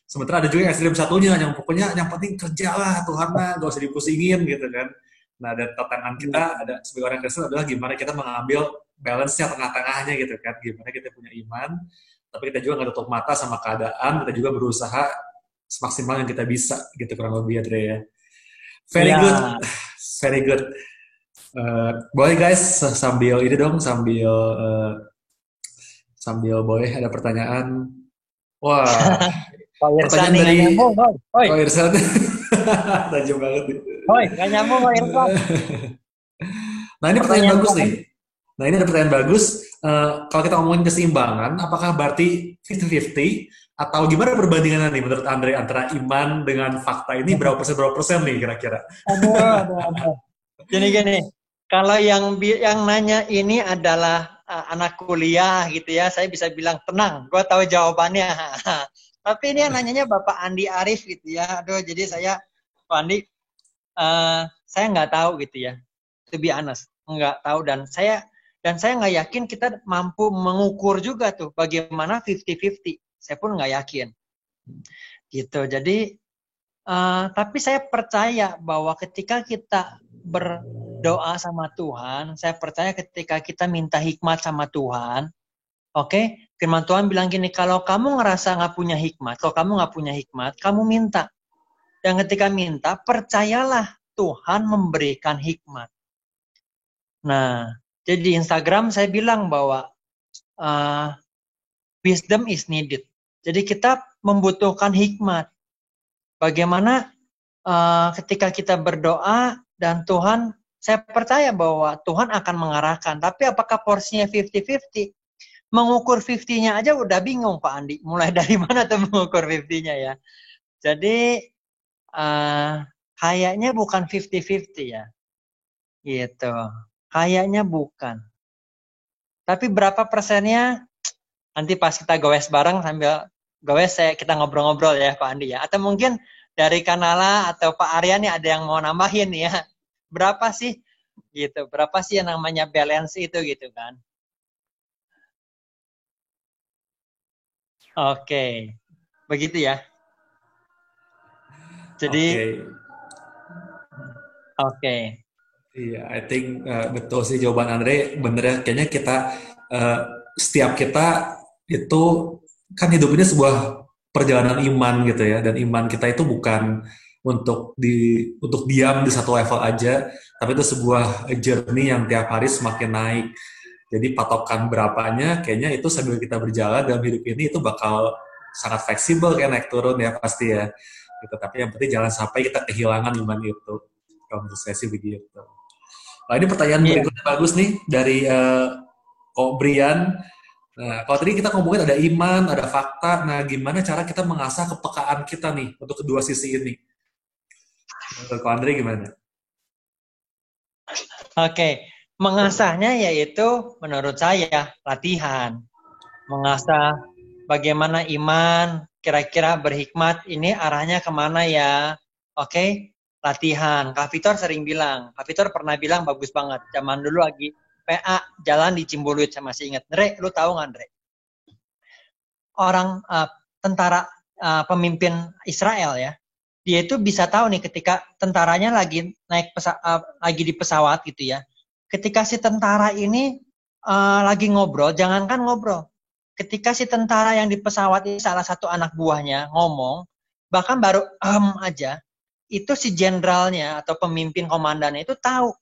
Sementara ada juga yang ekstrim satunya yang pokoknya yang penting kerjalah Tuhan mah gak usah dipusingin gitu kan. Nah, dan tantangan kita ada sebagai orang Kristen adalah gimana kita mengambil balance-nya tengah-tengahnya gitu kan. Gimana kita punya iman, tapi kita juga nggak tutup mata sama keadaan, kita juga berusaha semaksimal yang kita bisa gitu kurang lebih ya Dre ya. Very Ya, good, very good. Boleh guys sambil ini dong sambil boleh ada pertanyaan. Wah, Pak Irsan pertanyaan nih nggak dari nyambung, Boy. Hoi, Pak Irsan. Tajam banget. hoi, nggak nyambung, Pak Irsan. Nah ini pertanyaan Pertanyaan bagus Pak. nih. Nah ini ada pertanyaan bagus. Kalau kita ngomongin keseimbangan, apakah berarti 50-50 atau gimana perbandingannya nih menurut Andre antara iman dengan fakta ini berapa persen nih kira-kira? Aduh. Gini. Kalau yang nanya ini adalah anak kuliah gitu ya, saya bisa bilang tenang, gue tahu jawabannya. Tapi ini yang nanyanya Bapak Andi Arif gitu ya. Aduh, jadi Pak Andi, saya nggak tahu gitu ya. To be honest, nggak tahu dan saya nggak yakin kita mampu mengukur juga tuh bagaimana 50-50. Saya pun nggak yakin. Gitu. Jadi tapi saya percaya bahwa ketika kita berdoa sama Tuhan, saya percaya ketika kita minta hikmat sama Tuhan, oke, firman Tuhan bilang gini, kalau kamu ngerasa nggak punya hikmat, kalau kamu nggak punya hikmat, kamu minta. Dan ketika minta, percayalah Tuhan memberikan hikmat. Nah, jadi di Instagram saya bilang bahwa wisdom is needed. Jadi kita membutuhkan hikmat. Bagaimana ketika kita berdoa dan Tuhan, saya percaya bahwa Tuhan akan mengarahkan. Tapi apakah porsinya 50-50? Mengukur 50-nya aja udah bingung Pak Andi. Mulai dari mana tuh mengukur 50-nya ya. Jadi kayaknya bukan 50-50 ya. Gitu. Kayaknya bukan. Tapi berapa persennya? Nanti pas kita goes bareng sambil goes kita ngobrol-ngobrol ya Pak Andi ya. Atau mungkin dari Kanala atau Pak Arya nih ada yang mau nambahin ya. Berapa sih gitu? Berapa sih yang namanya balance itu gitu kan? Oke. Begitu ya. Jadi Oke, oke. iya, I think betul sih jawaban Andre. Bener ya, kayaknya kita setiap kita itu kan hidup ini sebuah perjalanan iman gitu ya, dan iman kita itu bukan untuk diam di satu level aja, tapi itu sebuah journey yang tiap hari semakin naik. Jadi patokan berapanya kayaknya itu sambil kita berjalan dalam hidup ini itu bakal sangat fleksibel kayak naik turun ya pasti ya. Gitu. Tapi yang penting jangan sampai kita kehilangan iman itu. Kalau menurut saya sih begitu. Nah, ini pertanyaan Iya. berikutnya bagus nih dari Ko Brian. Nah, kalau tadi kita ngomongin ada iman, ada fakta. Nah, gimana cara kita mengasah kepekaan kita nih untuk kedua sisi ini? Menurut Ko Andre gimana? Oke, mengasahnya yaitu menurut saya latihan. Mengasah bagaimana iman, kira-kira berhikmat, ini arahnya kemana ya? Oke, latihan. Kak Vitor sering bilang, Kak Vitor pernah bilang bagus banget. Zaman dulu lagi PA, jalan di Cimbuluit, saya masih ingat. Andre, lu tahu nggak Andre? Orang tentara pemimpin Israel ya, dia itu bisa tahu nih ketika tentaranya lagi lagi di pesawat gitu ya. Ketika si tentara ini lagi ngobrol, jangankan ngobrol. Ketika si tentara yang di pesawat ini salah satu anak buahnya ngomong, bahkan baru aja, itu si jenderalnya atau pemimpin komandannya itu tahu.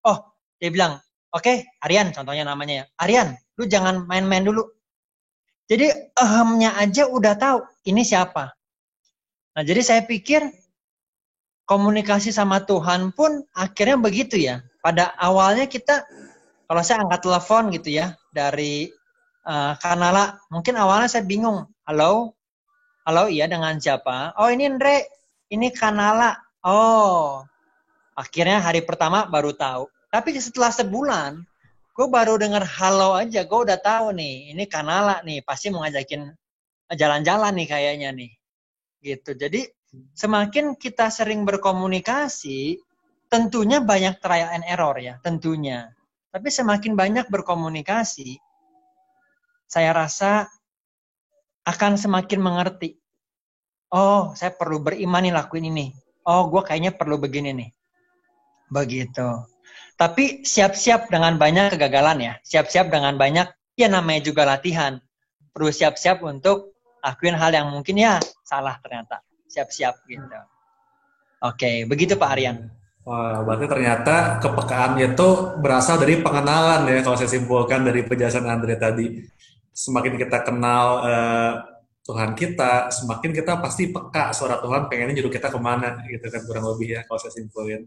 Oh, dia bilang, oke, Aryan contohnya namanya ya. Aryan, lu jangan main-main dulu. Jadi ahamnya aja udah tahu ini siapa. Nah, jadi saya pikir komunikasi sama Tuhan pun akhirnya begitu ya. Pada awalnya kita, kalau saya angkat telepon gitu ya, dari Kanala, mungkin awalnya saya bingung. Halo, halo iya dengan siapa? Oh ini Andre, ini Kanala. Oh, akhirnya hari pertama baru tahu. Tapi setelah sebulan, gue baru dengar halo aja, gue udah tahu nih, ini Kanala nih, pasti mau ngajakin jalan-jalan nih kayaknya nih. Gitu. Jadi semakin kita sering berkomunikasi, tentunya banyak trial and error ya, tentunya. Tapi semakin banyak berkomunikasi, saya rasa akan semakin mengerti. Oh, saya perlu beriman nih lakuin ini. Oh, gue kayaknya perlu begini nih. Begitu. Tapi siap-siap dengan banyak kegagalan ya. Siap-siap dengan banyak, ya namanya juga latihan. Perlu siap-siap untuk lakuin hal yang mungkin ya salah ternyata. Siap-siap gitu. Oke, begitu Pak Aryan. Wah, berarti ternyata kepekaan itu berasal dari pengenalan ya, kalau saya simpulkan dari penjelasan Andre tadi. Semakin kita kenal Tuhan kita, semakin kita pasti peka suara Tuhan pengennya nyuruh kita kemana, gitu kan kurang lebih ya, kalau saya simpulin.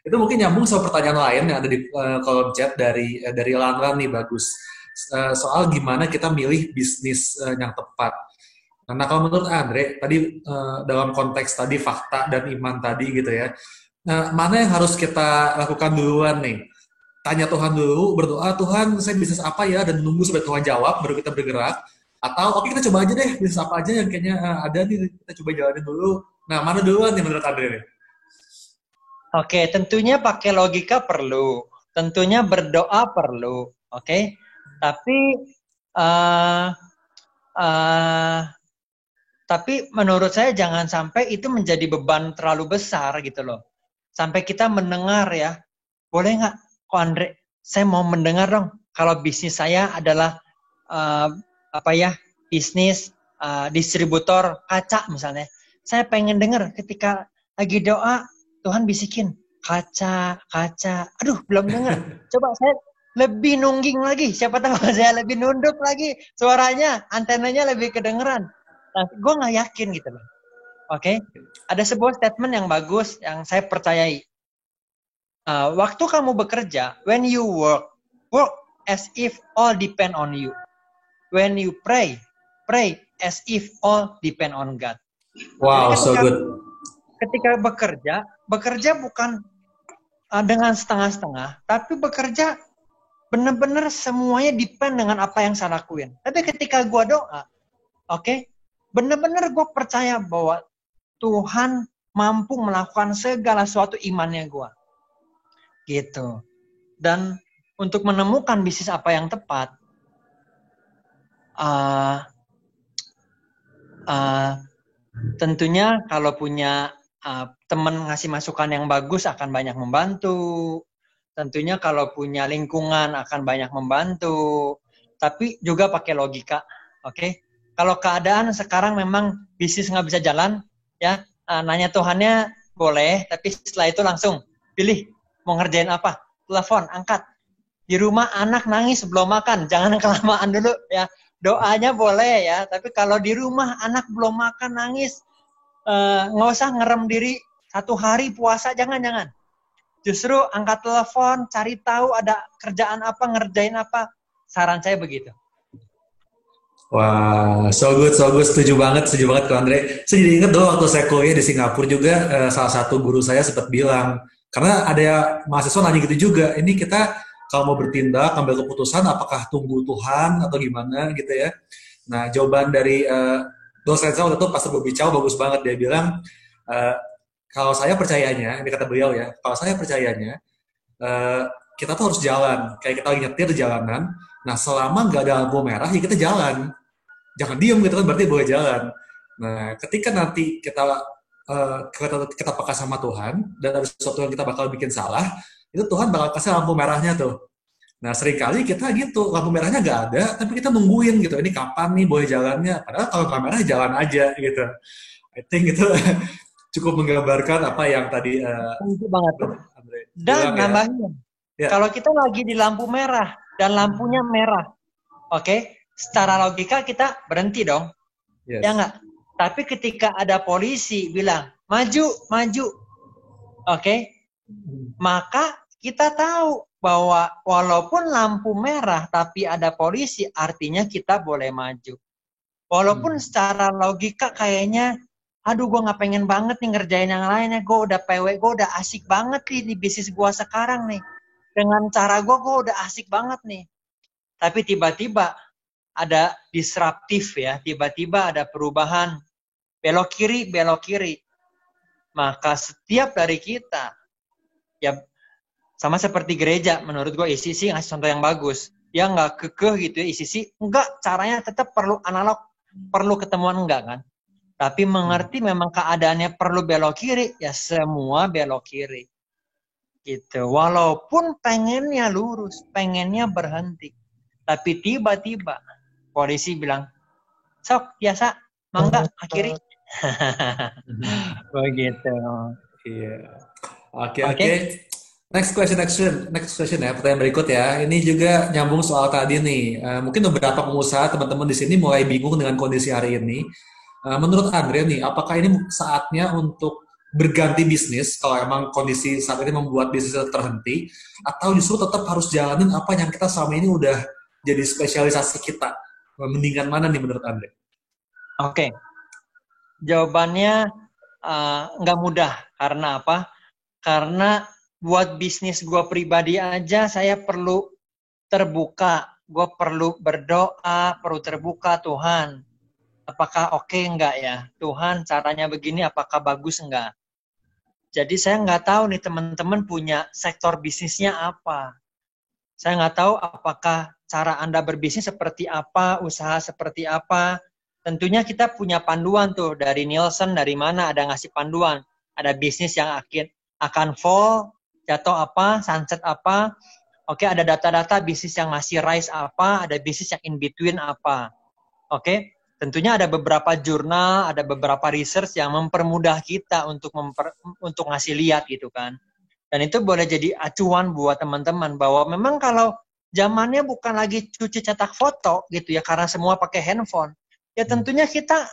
Itu mungkin nyambung sama pertanyaan lain yang ada di kolom chat dari Lanran nih, bagus. Soal gimana kita milih bisnis yang tepat. Nah, kalau menurut Andre, tadi dalam konteks tadi fakta dan iman tadi gitu ya, nah, mana yang harus kita lakukan duluan nih? Tanya Tuhan dulu, berdoa, Tuhan saya bisnis apa ya? Dan nunggu sampai Tuhan jawab, baru kita bergerak. Atau oke kita coba aja deh, bisnis apa aja yang kayaknya ada nih, kita coba jalanin dulu. Nah, mana duluan nih menurut Andre nih? Oke, tentunya pakai logika perlu. Tentunya berdoa perlu. Oke, tapi uh, uh, tapi menurut saya jangan sampai itu menjadi beban terlalu besar gitu loh. Sampai kita mendengar ya, boleh nggak, Ko Andre? Saya mau mendengar dong. Kalau bisnis saya adalah apa ya, bisnis distributor kaca misalnya. Saya pengen dengar ketika lagi doa, Tuhan bisikin kaca, kaca. Aduh, belum dengar. Coba saya lebih nungging lagi. Siapa tahu saya lebih nunduk lagi suaranya, antenanya lebih kedengeran. Nah, gue nggak yakin gitu loh. Oke, ada sebuah statement yang bagus yang saya percayai. Waktu kamu bekerja, when you work, work as if all depend on you. When you pray, pray as if all depend on God. Jadi Wow, so good. ketika bekerja bukan dengan setengah-setengah, tapi bekerja benar-benar semuanya depend dengan apa yang saya lakuin. Tapi ketika gue doa, oke, benar-benar gue percaya bahwa Tuhan mampu melakukan segala sesuatu imannya gue. Gitu. Dan untuk menemukan bisnis apa yang tepat, tentunya kalau punya teman ngasih masukan yang bagus akan banyak membantu. Tentunya kalau punya lingkungan akan banyak membantu. Tapi juga pakai logika, oke? Kalau keadaan sekarang memang bisnis nggak bisa jalan, ya nanya Tuhannya boleh, tapi setelah itu langsung pilih mau ngerjain apa, telepon, angkat. Di rumah anak nangis belum makan, jangan kelamaan dulu ya. Doanya boleh ya, tapi kalau di rumah anak belum makan nangis, nggak usah ngerem diri 1 hari puasa, jangan. Justru angkat telepon, cari tahu ada kerjaan apa, ngerjain apa. Saran saya begitu. Wah, so good, setuju banget Ko Andre. Saya jadi ingat dulu waktu saya kuliah di Singapura juga, salah satu guru saya sempat bilang, karena ada mahasiswa nanya gitu juga, ini kita kalau mau bertindak, ambil keputusan, apakah tunggu Tuhan atau gimana gitu ya. Nah, jawaban dari dosen saya waktu itu, Pastor Bobby Chow, bagus banget. Dia bilang, eh, kalau saya percayanya, ini kata beliau ya, kalau saya percayanya, eh, kita tuh harus jalan. Kayak kita lagi nyetir di jalanan, nah selama nggak ada lampu merah, ya kita jalan, jangan diem gitu kan, berarti boleh jalan. Nah, ketika nanti kita peka sama Tuhan dan ada sesuatu yang kita bakal bikin salah, itu Tuhan bakal kasih lampu merahnya tuh. Nah, seringkali kita gitu, lampu merahnya nggak ada, tapi kita nungguin gitu, ini kapan nih boleh jalannya? Padahal kalau lampu merah jalan aja gitu. I think itu cukup menggambarkan apa yang tadi Itu banget. Andre bilang Dan ya. nambahin, Ya. kalau kita lagi di lampu merah dan lampunya merah, oke, secara logika kita berhenti dong, Yes. ya nggak? Tapi ketika ada polisi bilang maju, oke, maka kita tahu bahwa walaupun lampu merah tapi ada polisi, artinya kita boleh maju. Walaupun secara logika kayaknya, aduh gue nggak pengen banget nih ngerjain yang lainnya, gue udah PW, gue udah asik banget nih di bisnis gue sekarang nih. Dengan cara gue udah asik banget nih. Tapi tiba-tiba ada disruptif ya, tiba-tiba ada perubahan, belok kiri. Maka setiap dari kita, ya sama seperti gereja, menurut gue ICC ngasih contoh yang bagus. Dia nggak kekeh gitu ya, ICC, enggak, caranya tetap perlu analog, perlu ketemuan enggak kan. Tapi mengerti memang keadaannya perlu belok kiri, ya semua belok kiri. Gitu. Walaupun pengennya lurus, pengennya berhenti. Tapi tiba-tiba polisi bilang, sok biasa, mangga ke kiri. Begitu. Iya. Oke. Oke. Next question ya, pertanyaan berikut ya. Ini juga nyambung soal tadi nih. Mungkin beberapa pengusaha teman-teman di sini mulai bingung dengan kondisi hari ini. Menurut Andre nih, apakah ini saatnya untuk berganti bisnis kalau emang kondisi saat ini membuat bisnis terhenti, atau justru tetap harus jalanin apa yang kita selama ini udah jadi spesialisasi kita? Mendingan mana nih menurut Andre? Oke. Jawabannya nggak mudah. Karena apa? Karena buat bisnis gue pribadi aja saya perlu terbuka. Gue perlu berdoa, perlu terbuka, Tuhan. Apakah oke enggak ya? Tuhan caranya begini, apakah bagus enggak? Jadi saya nggak tahu nih teman-teman punya sektor bisnisnya apa. Saya nggak tahu apakah cara Anda berbisnis seperti apa, usaha seperti apa. Tentunya kita punya panduan tuh dari Nielsen, dari mana ada ngasih panduan. Ada bisnis yang akan fall, jatuh apa, sunset apa. Oke, ada data-data bisnis yang masih rise apa, ada bisnis yang in between apa. Oke, tentunya ada beberapa jurnal, ada beberapa research yang mempermudah kita untuk ngasih lihat gitu kan. Dan itu boleh jadi acuan buat teman-teman bahwa memang kalau zamannya bukan lagi cuci cetak foto gitu ya, karena semua pakai handphone. Ya tentunya kita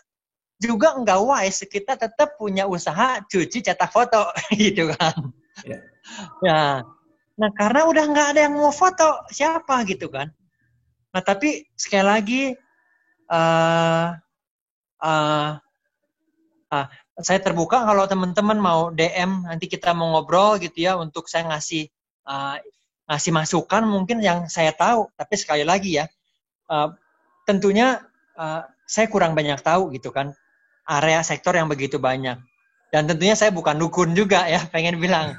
juga nggak wise, kita tetap punya usaha cuci cetak foto gitu kan. Yeah. Ya, nah karena udah nggak ada yang mau foto, siapa gitu kan. Nah tapi sekali lagi, saya terbuka kalau teman-teman mau DM, nanti kita mau ngobrol gitu ya, untuk saya ngasih masukan mungkin yang saya tahu. Tapi sekali lagi ya, tentunya saya kurang banyak tahu gitu kan, area sektor yang begitu banyak. Dan tentunya saya bukan dukun juga ya, pengen bilang,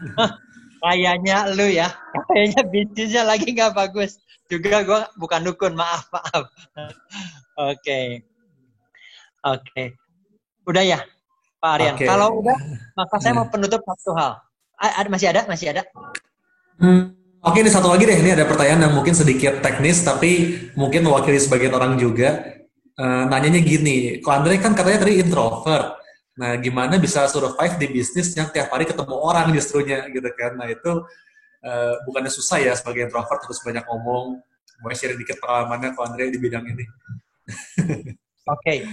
kayaknya lu ya, kayaknya bisnisnya lagi nggak bagus. Juga gue bukan dukun, maaf. Oke. Udah ya, Pak Aryan. Okay. Kalau udah, maka saya mau penutup satu hal. Masih ada? Oke, ini satu lagi deh. Ini ada pertanyaan yang mungkin sedikit teknis, tapi mungkin mewakili sebagian orang juga. nanyanya gini, kok Andre kan katanya tadi introvert. Nah, gimana bisa survive di bisnis yang tiap hari ketemu orang justrunya gitu kan? Nah, itu bukannya susah ya sebagai introvert harus banyak ngomong. Mau share dikit pengalamannya kok Andre di bidang ini. Oke.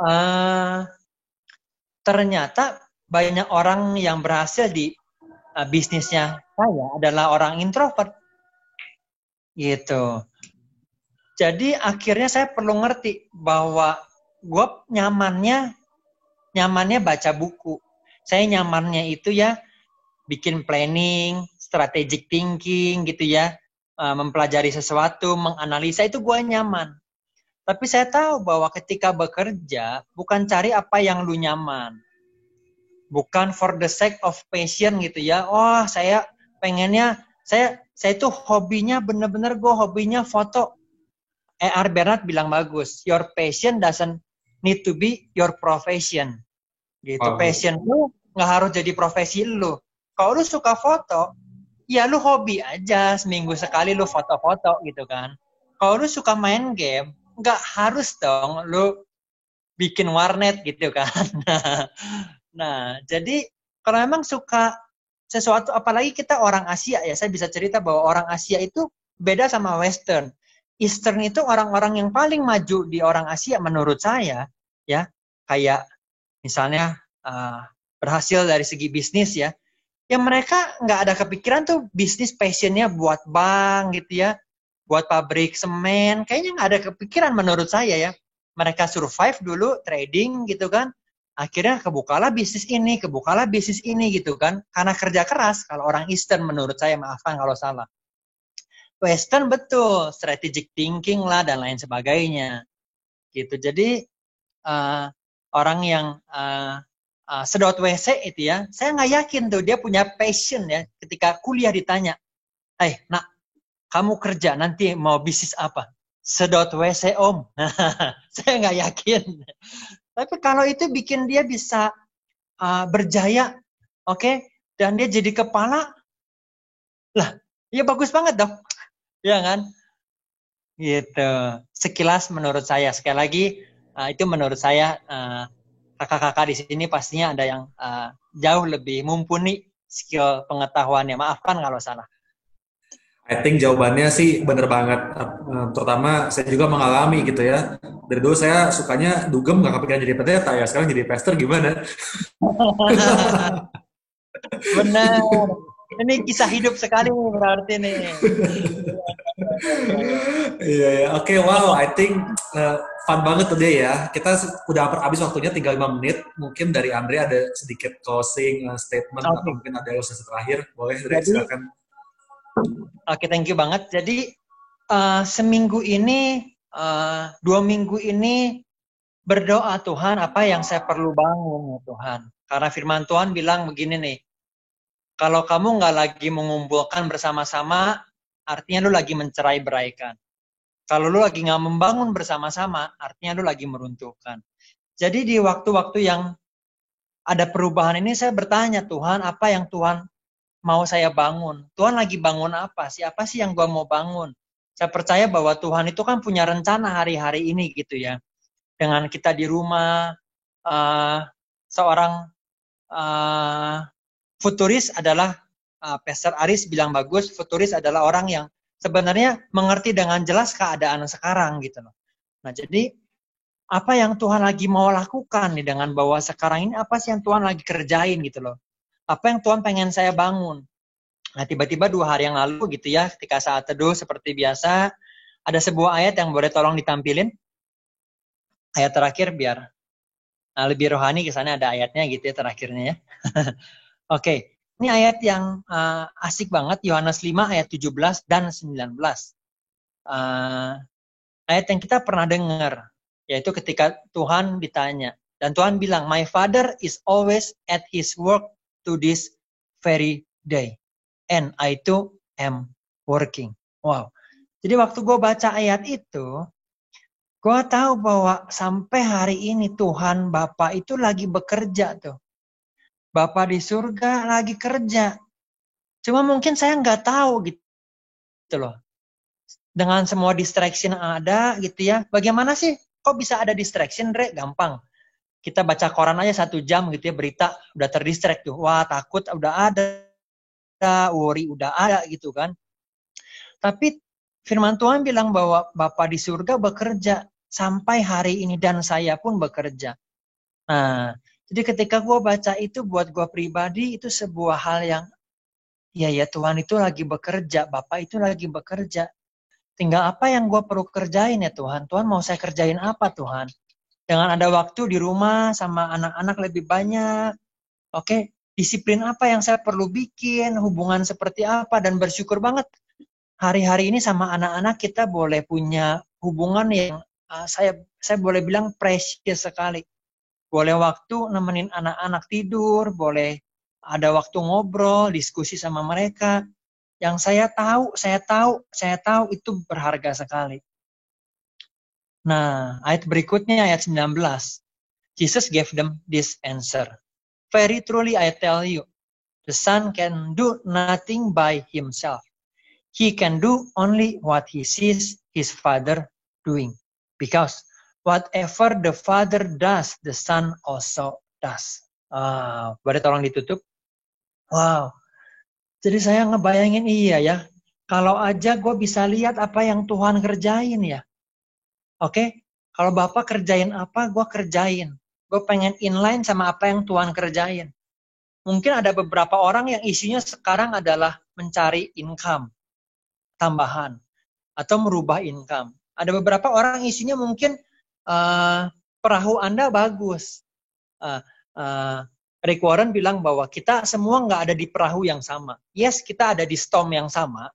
Eh, Ternyata banyak orang yang berhasil di bisnisnya saya adalah orang introvert gitu. Jadi akhirnya saya perlu ngerti bahwa gue nyamannya baca buku. Saya nyamannya itu ya bikin planning, strategic thinking gitu ya, mempelajari sesuatu, menganalisa itu gue nyaman. Tapi saya tahu bahwa ketika bekerja bukan cari apa yang lu nyaman, bukan for the sake of passion gitu ya. Oh saya pengennya saya itu hobinya bener-bener gue hobinya foto. R. Bernard bilang bagus, your passion doesn't need to be your profession. Gitu. Wow. Passion lu nggak harus jadi profesi lu. Kalau lu suka foto, ya lu hobi aja. Seminggu sekali lu foto-foto gitu kan. Kalau lu suka main game, nggak harus dong lu bikin warnet gitu kan. Nah, jadi kalau memang suka sesuatu, apalagi kita orang Asia ya, saya bisa cerita bahwa orang Asia itu beda sama Western. Eastern itu orang-orang yang paling maju di orang Asia menurut saya, ya, kayak misalnya berhasil dari segi bisnis ya, yang mereka nggak ada kepikiran tuh bisnis passionnya buat bank gitu ya, buat pabrik semen, kayaknya nggak ada kepikiran menurut saya ya. Mereka survive dulu trading gitu kan, akhirnya kebukalah bisnis ini gitu kan, karena kerja keras. Kalau orang Eastern menurut saya, maafkan kalau salah. Western betul, strategic thinking lah dan lain sebagainya gitu. Jadi uh, orang yang sedot WC itu ya, saya nggak yakin tuh dia punya passion ya. Ketika kuliah ditanya, nak kamu kerja nanti mau bisnis apa? Sedot WC om. Saya nggak yakin. Tapi kalau itu bikin dia bisa berjaya, oke, okay? Dan dia jadi kepala, lah, ya bagus banget dong, ya kan? Gitu. Sekilas menurut saya, sekali lagi itu menurut saya kakak-kakak di sini pastinya ada yang jauh lebih mumpuni skill pengetahuannya. Maafkan kalau salah. I think jawabannya sih bener banget. Terutama saya juga mengalami gitu ya. Dari dulu saya sukanya dugem nggak kepikiran jadi pendeta ya. Sekarang jadi pastor gimana? Benar. Ini kisah hidup sekali berarti nih. Iya, iya. Oke, wow. I think fun banget today ya. Kita udah hampir habis waktunya, tinggal 5 menit. Mungkin dari Andre ada sedikit closing statement atau Oke. mungkin ada ilustrasi terakhir. Boleh, Andre, Jadi, silakan. oke, thank you banget. Jadi seminggu ini, 2 minggu ini berdoa Tuhan apa yang saya perlu bangun ya Tuhan. Karena firman Tuhan bilang begini nih, kalau kamu nggak lagi mengumpulkan bersama-sama, artinya lu lagi mencerai beraikan. Kalau lu lagi nggak membangun bersama-sama, artinya lu lagi meruntuhkan. Jadi di waktu-waktu yang ada perubahan ini saya bertanya, Tuhan, apa yang Tuhan mau saya bangun? Tuhan lagi bangun apa? Siapa sih yang gua mau bangun? Saya percaya bahwa Tuhan itu kan punya rencana hari-hari ini gitu ya. Dengan kita di rumah, seorang futuris adalah Pastor Aris bilang bagus, futuris adalah orang yang sebenarnya mengerti dengan jelas keadaan sekarang gitu loh. Nah, jadi apa yang Tuhan lagi mau lakukan nih dengan bahwa sekarang ini apa sih yang Tuhan lagi kerjain gitu loh. Apa yang Tuhan pengen saya bangun. Nah, tiba-tiba 2 hari yang lalu gitu ya, ketika saat teduh seperti biasa, ada sebuah ayat yang boleh tolong ditampilin. Ayat terakhir biar lebih rohani, kesannya ada ayatnya gitu ya terakhirnya ya. Oke, ini ayat yang asik banget, Yohanes 5 ayat 17 dan 19. Ayat yang kita pernah dengar, yaitu ketika Tuhan ditanya. Dan Tuhan bilang, my Father is always at his work to this very day. And I too am working. Wow. Jadi waktu gue baca ayat itu, gue tahu bahwa sampai hari ini Tuhan Bapa itu lagi bekerja tuh. Bapak di surga lagi kerja. Cuma mungkin saya nggak tahu gitu loh. Dengan semua distraction yang ada gitu ya. Bagaimana sih Kok bisa ada distraction, Re? Gampang. Kita baca koran aja 1 jam gitu ya, berita udah terdistract tuh. Wah, takut udah ada, worry udah ada gitu kan. Tapi firman Tuhan bilang bahwa Bapa di surga bekerja sampai hari ini dan saya pun bekerja. Nah, jadi ketika gue baca itu buat gue pribadi itu sebuah hal yang ya Tuhan itu lagi bekerja, Bapak itu lagi bekerja. Tinggal apa yang gue perlu kerjain ya Tuhan. Tuhan mau saya kerjain apa Tuhan? Dengan ada waktu di rumah sama anak-anak lebih banyak. Oke, disiplin apa yang saya perlu bikin, hubungan seperti apa, dan bersyukur banget hari-hari ini sama anak-anak kita boleh punya hubungan yang saya boleh bilang precious sekali. Boleh waktu nemenin anak-anak tidur, boleh ada waktu ngobrol, diskusi sama mereka. Yang saya tahu itu berharga sekali. Nah, ayat berikutnya ayat 19. Jesus gave them this answer. Very truly I tell you, the Son can do nothing by himself. He can do only what he sees his Father doing. Because whatever the Father does, the Son also does. Boleh tolong ditutup? Wow. Jadi saya ngebayangin iya ya. Kalau aja gue bisa lihat apa yang Tuhan kerjain ya. Oke? Kalau Bapak kerjain apa, gue kerjain. Gue pengen inline sama apa yang Tuhan kerjain. Mungkin ada beberapa orang yang isinya sekarang adalah mencari income tambahan atau merubah income. Ada beberapa orang isinya mungkin perahu Anda bagus. Rick Warren bilang bahwa kita semua nggak ada di perahu yang sama. Yes, kita ada di storm yang sama,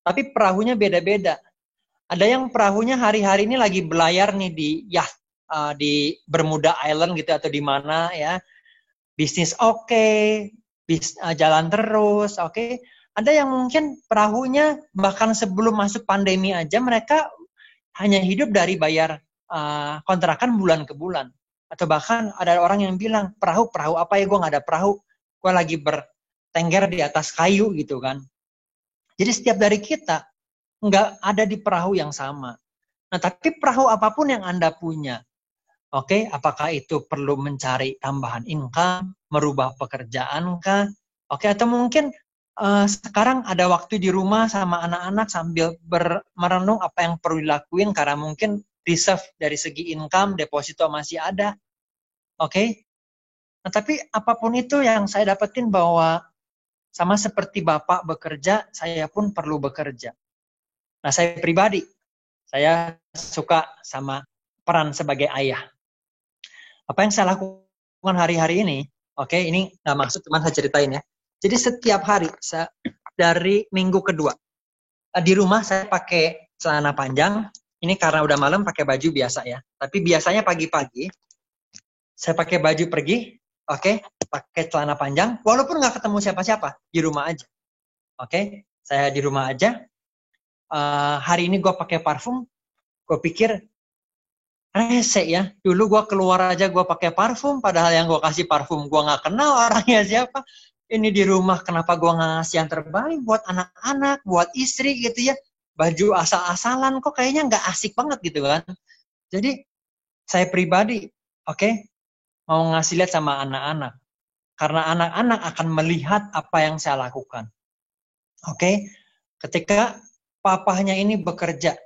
tapi perahunya beda-beda. Ada yang perahunya hari-hari ini lagi belayar nih di Bermuda Island gitu atau di mana ya. Bisnis oke, jalan terus, oke. Ada yang mungkin perahunya bahkan sebelum masuk pandemi aja mereka hanya hidup dari bayar kontrakan bulan ke bulan. Atau bahkan ada orang yang bilang, perahu apa ya, gue gak ada perahu. Gue lagi bertengger di atas kayu gitu kan. Jadi setiap dari kita nggak ada di perahu yang sama. Nah, tapi perahu apapun yang Anda punya, oke, apakah itu perlu mencari tambahan income, merubah pekerjaan kah? Oke, atau mungkin sekarang ada waktu di rumah sama anak-anak sambil merenung apa yang perlu dilakuin karena mungkin reserve dari segi income, deposito masih ada. Oke? Nah, tapi apapun itu yang saya dapetin bahwa sama seperti Bapak bekerja, saya pun perlu bekerja. Nah, saya pribadi, saya suka sama peran sebagai ayah. Apa yang saya lakukan hari-hari ini, oke, ini nggak maksud teman saya ceritain ya. Jadi setiap hari, dari minggu kedua, di rumah saya pakai celana panjang. Ini karena udah malam pakai baju biasa ya. Tapi biasanya pagi-pagi, saya pakai baju pergi, oke, pakai celana panjang, walaupun nggak ketemu siapa-siapa, di rumah aja. Oke, saya di rumah aja. Hari ini gue pakai parfum, gue pikir rese ya. Dulu gue keluar aja gue pakai parfum, padahal yang gue kasih parfum gue nggak kenal orangnya siapa. Ini di rumah kenapa gue nggak ngasih yang terbaik buat anak-anak, buat istri gitu ya. Baju asal-asalan kok kayaknya nggak asik banget gitu kan. Jadi saya pribadi, oke, mau ngasih lihat sama anak-anak. Karena anak-anak akan melihat apa yang saya lakukan. Oke, ketika papahnya ini bekerja,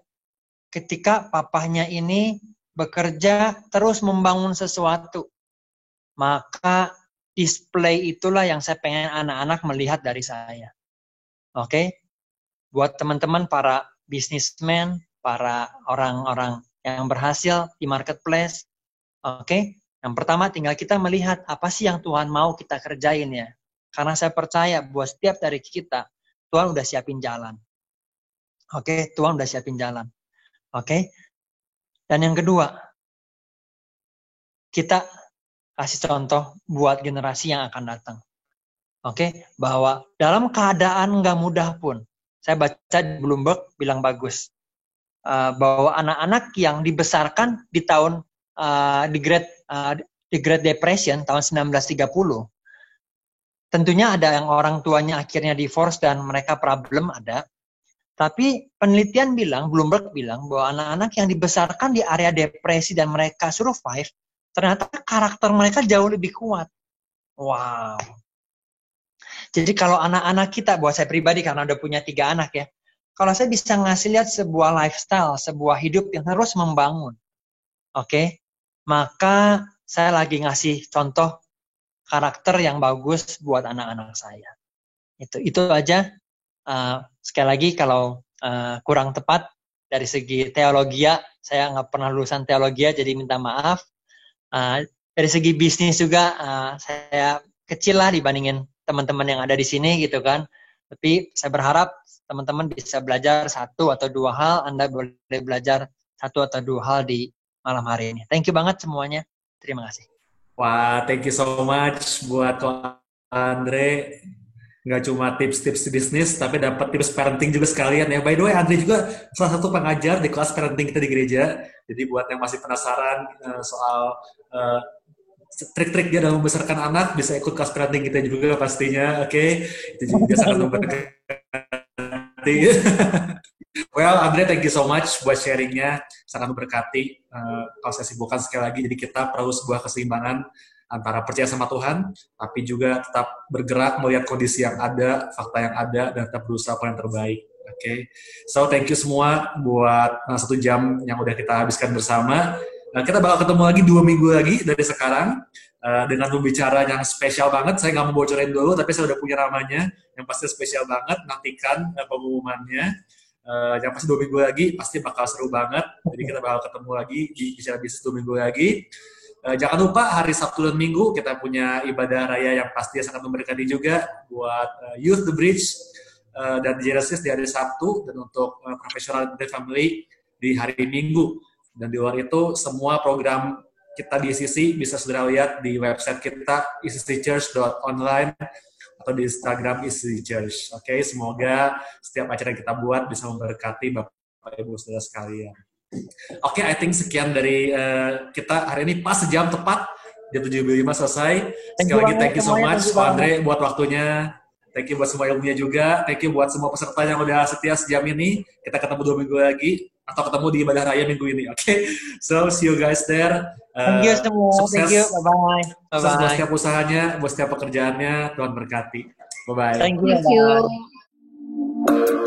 ketika papahnya ini bekerja terus membangun sesuatu, maka display itulah yang saya pengen anak-anak melihat dari saya. Oke, buat teman-teman para bisnismen, para orang-orang yang berhasil di marketplace, oke, yang pertama tinggal kita melihat apa sih yang Tuhan mau kita kerjain ya. Karena saya percaya bahwa setiap dari kita, Tuhan udah siapin jalan. Oke, Tuhan udah siapin jalan. Oke. Dan yang kedua, kita kasih contoh buat generasi yang akan datang. Oke, bahwa dalam keadaan nggak mudah pun, saya baca di Bloomberg bilang bagus, bahwa anak-anak yang dibesarkan di tahun di Great Depression tahun 1930, tentunya ada yang orang tuanya akhirnya divorce dan mereka problem ada. Tapi penelitian bilang, Bloomberg bilang bahwa anak-anak yang dibesarkan di area depresi dan mereka survive, ternyata karakter mereka jauh lebih kuat. Wow. Jadi kalau anak-anak kita, buat saya pribadi karena udah punya 3 anak ya, kalau saya bisa ngasih lihat sebuah lifestyle, sebuah hidup yang terus membangun, oke, maka saya lagi ngasih contoh karakter yang bagus buat anak-anak saya. Itu aja. Sekali lagi kalau kurang tepat dari segi teologi, saya nggak pernah lulusan teologi, jadi minta maaf. Dari segi bisnis juga saya kecil lah dibandingin teman-teman yang ada di sini gitu kan. Tapi saya berharap teman-teman bisa belajar 1 atau 2 hal, Anda boleh belajar 1 atau 2 hal di malam hari ini. Thank you banget semuanya. Terima kasih. Wah, thank you so much buat Andre. Nggak cuma tips-tips bisnis, tapi dapat tips parenting juga sekalian ya. By the way, Andre juga salah satu pengajar di kelas parenting kita di gereja. Jadi buat yang masih penasaran soal trik-trik dia dalam membesarkan anak, bisa ikut kelas parenting kita juga pastinya. Oke, itu juga sangat memberkati. Well, Andre, thank you so much buat sharingnya. Sangat memberkati. Kalau saya sibukkan sekali lagi, jadi kita perlu sebuah keseimbangan antara percaya sama Tuhan, tapi juga tetap bergerak melihat kondisi yang ada, fakta yang ada, dan tetap berusaha apa yang terbaik. Oke, so thank you semua buat 1 jam yang udah kita habiskan bersama. Kita bakal ketemu lagi 2 minggu lagi dari sekarang dengan pembicara yang spesial banget. Saya nggak mau bocorin dulu, tapi saya udah punya namanya yang pasti spesial banget. Nantikan pengumumannya. Yang pasti 2 minggu lagi pasti bakal seru banget. Jadi kita bakal ketemu lagi di bicara bisnis 2 minggu lagi. Jangan lupa hari Sabtu dan Minggu kita punya ibadah raya yang pasti sangat memberkati juga buat Youth The Bridge dan Genesis di hari Sabtu, dan untuk profesional dan family di hari Minggu. Dan di luar itu semua program kita di ICC bisa saudara lihat di website kita icc.church.online atau di Instagram ICC Church. Oke, semoga setiap acara yang kita buat bisa memberkati Bapak Ibu Saudara sekalian. Oke, I think sekian dari kita hari ini, pas sejam tepat, jam 7.05 selesai. Sekali lagi thank you so much Andre buat waktunya. Thank you buat semua ilmunya juga. Thank you buat semua peserta yang udah setia sejam ini. Kita ketemu 2 minggu lagi, atau ketemu di ibadah raya minggu ini. Oke, so see you guys there. Thank you semua. Sukses. Thank you. Bye-bye. Sukses buat setiap usahanya, buat setiap pekerjaannya. Tuhan berkati. Bye-bye. Thank you. Thank you.